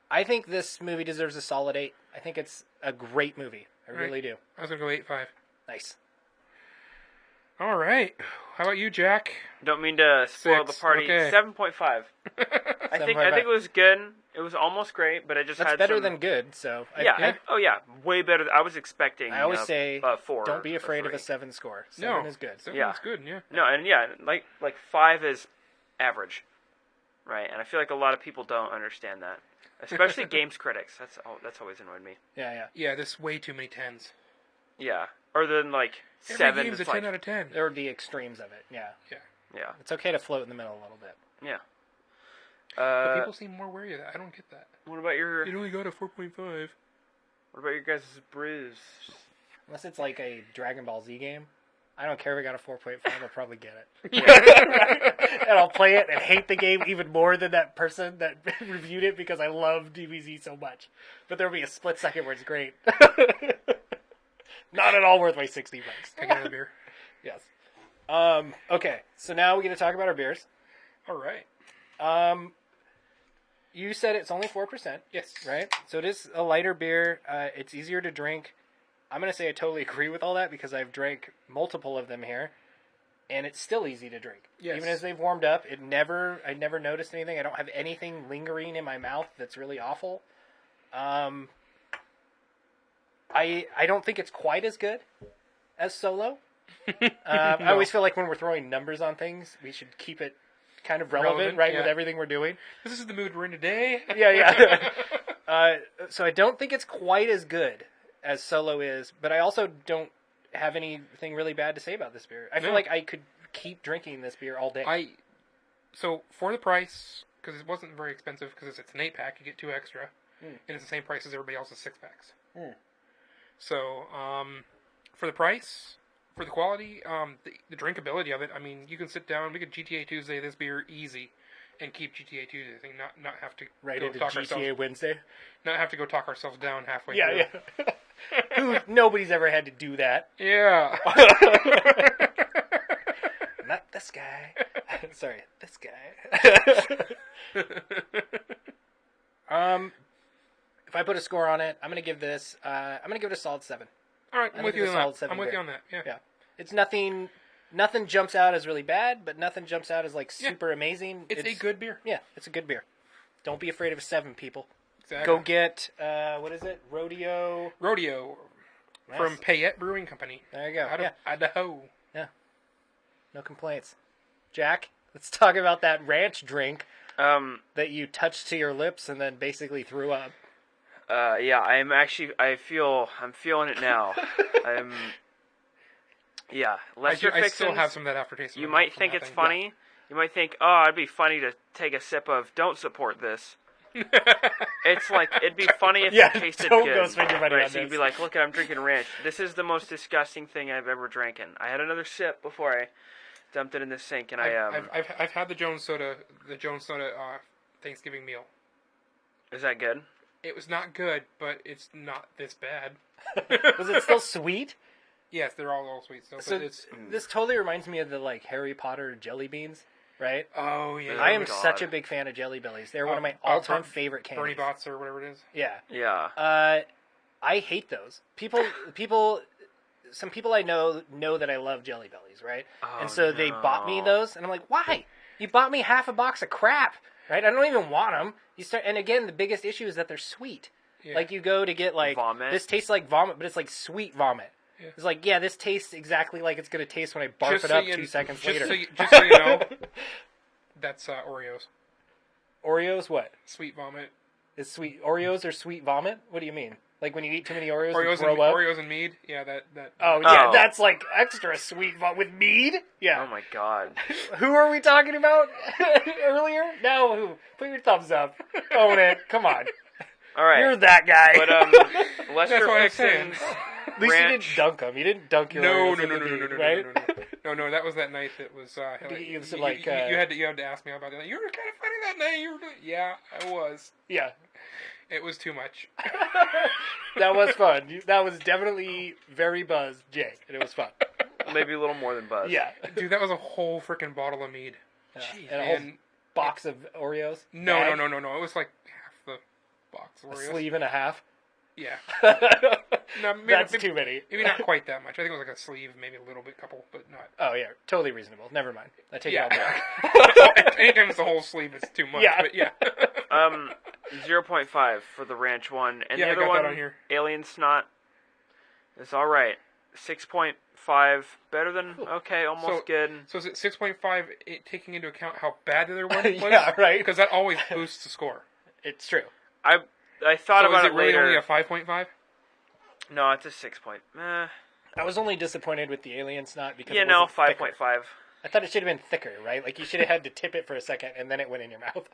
I think this movie deserves a solid 8. I think it's a great movie. I really do. I was going to go 8.5. Nice. All right. How about you, Jack? Don't mean to spoil 6, the party. okay. 7.5. I think it was good. It was almost great, but it just That's had better some... than good, so... Oh yeah, way better. I was expecting. I always say, 4. don't be or afraid of 3. a 7 score. 7 is good. 7 Yeah. is good, yeah. No, and yeah, like 5 is average, right? And I feel like a lot of people don't understand that, especially games critics. That's always annoyed me. Yeah. Yeah, there's way too many 10s. Yeah, or then like Every 7. game's a It's 10 like, out of 10. There are the extremes of it, yeah. yeah, It's okay to float in the middle a little bit. yeah. But people seem more wary of that. I don't get that. What about your It only got a 4.5. guys' brews? Unless it's like a Dragon Ball Z game. I don't care if I got a 4.5, I'll probably get it. And I'll play it and hate the game even more than that person that reviewed it because I love DBZ so much. But there'll be a split second where it's great. Not at all worth my $60. Take another beer. Yes. Okay, so now we get to talk about our beers. All right. You said it's only 4%. Yes. Right? So it is a lighter beer. It's easier to drink. I'm going to say I totally agree with all that because I've drank multiple of them here. And it's still easy to drink. Yes. Even as they've warmed up, I never noticed anything. I don't have anything lingering in my mouth that's really awful. I don't think it's quite as good as Solo. I always feel like when we're throwing numbers on things, we should keep it kind of relevant, right, yeah. with everything we're doing. This is the mood we're in today. Yeah. So I don't think it's quite as good as Solo is, but I also don't have anything really bad to say about this beer. I feel like I could keep drinking this beer all day. So for the price, because it wasn't very expensive, because it's an 8-pack, you get 2 extra, and it's the same price as everybody else's 6-packs. So for the price, for the quality, the drinkability of it, I mean, you can sit down, we could GTA Tuesday this beer easy, and keep GTA Tuesday thing, not have to Right go into talk GTA ourselves, Wednesday. not have to go talk ourselves down halfway Yeah, through. yeah. Nobody's ever had to do that. Yeah. Not this guy. Sorry, this guy. If I put a score on it, I'm gonna give this. I'm gonna give it a solid 7. All right, I'm with you on that. I'm with beer. you on that. Yeah. Yeah, it's nothing. Nothing jumps out as really bad, but nothing jumps out as like super amazing. It's a good beer. Yeah, it's a good beer. Don't be afraid of a 7, people. Exactly. Go get what is it? Rodeo Nice. From Payette Brewing Company. There you go. Out of Idaho. Yeah. No complaints. Jack, let's talk about that ranch drink that you touched to your lips and then basically threw up. Yeah, I'm feeling it now. Yeah, Lester I still Fixins, have some of that aftertaste. You might think it's funny. You might think, oh, it'd be funny to take a sip of don't support this. It's like, it'd be funny if it tasted don't good. go spend your money on So you'd this. be like, look, I'm drinking ranch. This is the most disgusting thing I've ever drinking. I had another sip before I dumped it in the sink, and I've had the Jones Soda Thanksgiving meal. Is that good? It was not good, but it's not this bad. Was it still sweet? Yes, they're all sweet still, So but it's... this totally reminds me of the like Harry Potter jelly beans, right? Oh, yeah. I am God. such a big fan of Jelly Bellies. They're one of my all-time favorite candies. Bernie Bott's or whatever it is. Yeah. Yeah. I hate those. Some people I know that I love Jelly Bellies, right? Oh, and so they bought me no. those, and I'm like, why? You bought me half a box of crap, right? I don't even want them. And again, the biggest issue is that they're sweet. Yeah. Like you go to get like Vomit. this tastes like vomit, but it's like sweet vomit. Yeah. It's like, yeah, this tastes exactly like it's going to taste when I barf it up 2 seconds later. Just so you know, that's Oreos. Oreos, what? Sweet vomit. Is sweet Oreos or sweet vomit? What do you mean? Like when you eat too many Oreos, Oreos and throw up? Oreos and mead. Yeah, that. Oh yeah, Oh. that's like extra sweet with mead. Yeah. Oh my god. Who are we talking about earlier? No, who? Put your thumbs up. Own it. Come on. All right. You're that guy. But Lester That's what I'm saying. Fixin's At least you didn't ranch. dunk them. You didn't dunk your No, Oreos no, in no, the no, no, mead, no, no, right? no. That was that night that was. You some, you like, had to ask me about that. You were kind of funny that night. You were doing. Yeah, I was. Yeah. It was too much. That was fun. That was definitely very buzzed, Jay, and it was fun. Maybe a little more than Buzz. Yeah. Dude, that was a whole freaking bottle of mead. Jeez, and a whole And box of Oreos. no. Bag? It was like half the box of A Oreos. sleeve and a half. Yeah. No, maybe, That's maybe, too many. maybe not quite that much. I think it was like a sleeve, maybe a little bit, couple, but not. Oh yeah, totally reasonable. Never mind. I take it all Yeah. back. Anytime it's a whole sleeve, it's too much. Yeah. But yeah. 0.5 for the ranch one, and Yeah, the I other got one, that on here. Alien Snot, is all right. 6.5, better than okay, almost So- good. So is it 6.5, taking into account how bad the other one was? Yeah, right. Because that always boosts the score. It's true. I thought So about is it really later. only a 5.5? No, it's a 6 point. I was only disappointed with the alien snot because Yeah, it no, wasn't thicker. 5.5. I thought it should have been thicker, right? Like you should have had to tip it for a second and then it went in your mouth.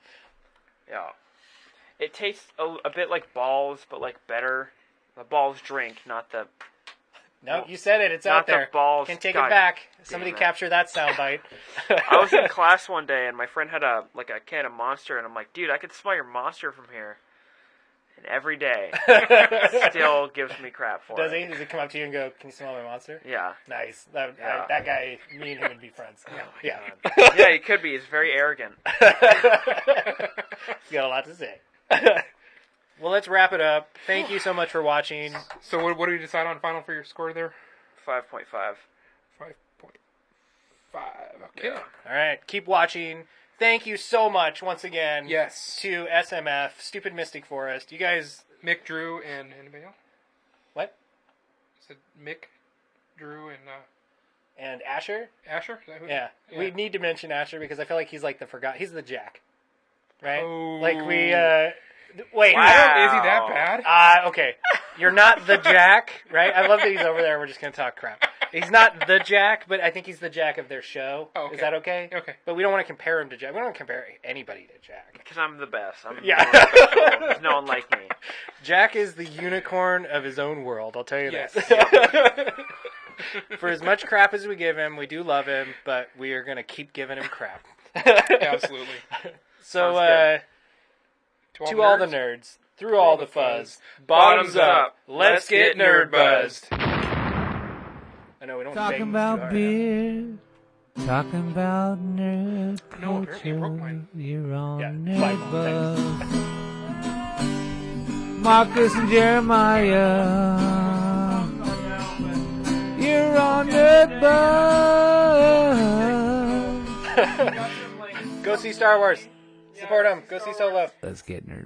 Yeah. It tastes a bit like balls, but like better. The balls drink, not the. No, you said it. It's Not out there. the balls. Can take God it back. Somebody it. capture that soundbite. I was in class one day and my friend had a can of Monster, and I'm like, dude, I could smell your Monster from here. And every day, still gives me crap for Does it. he? Does he come up to you and go, "Can you smell my monster?" Yeah. Nice. Yeah. That guy, me and him would be friends. Yeah. Yeah, he could be. He's very arrogant. He's got a lot to say. Well, let's wrap it up. Thank you so much for watching. So what do you decide on final for your score there? 5.5. 5.5. Okay. Yeah. All right, keep watching. Thank you so much once again. Yes. To SMF, Stoopid Mystic Forest. You guys, Mick, Drew, and anybody else? what? Is it Mick, Drew, and And Asher? Asher? Is that who? Yeah. We need to mention Asher because I feel like he's like he's the Jack. Right? Oh. Like we, wait. Wow. Is he that bad? Okay. You're not the Jack, right? I love that he's over there. We're just going to talk crap. He's not the Jack, but I think he's the Jack of their show. Oh, okay. Is that okay? Okay. But we don't want to compare him to Jack. We don't want to compare anybody to Jack. Because I'm the best. I'm Yeah. the most special. There's no one like me. Jack is the unicorn of his own world, I'll tell you Yes. that. For as much crap as we give him, we do love him, but we are going to keep giving him crap. Absolutely. So, Sounds to all the nerds, through all the fuzz, bottoms up, let's get nerdbuzzed. I know we don't Talking bang too about hard, beer, talking about nerd No, apparently it broke culture. mine. You're on Yeah, five more Nerdbuzzed. Marcus and Jeremiah. You're on Nerdbuzzed. Go see Star Wars. Support them. Go see Solo. Let's get nerd.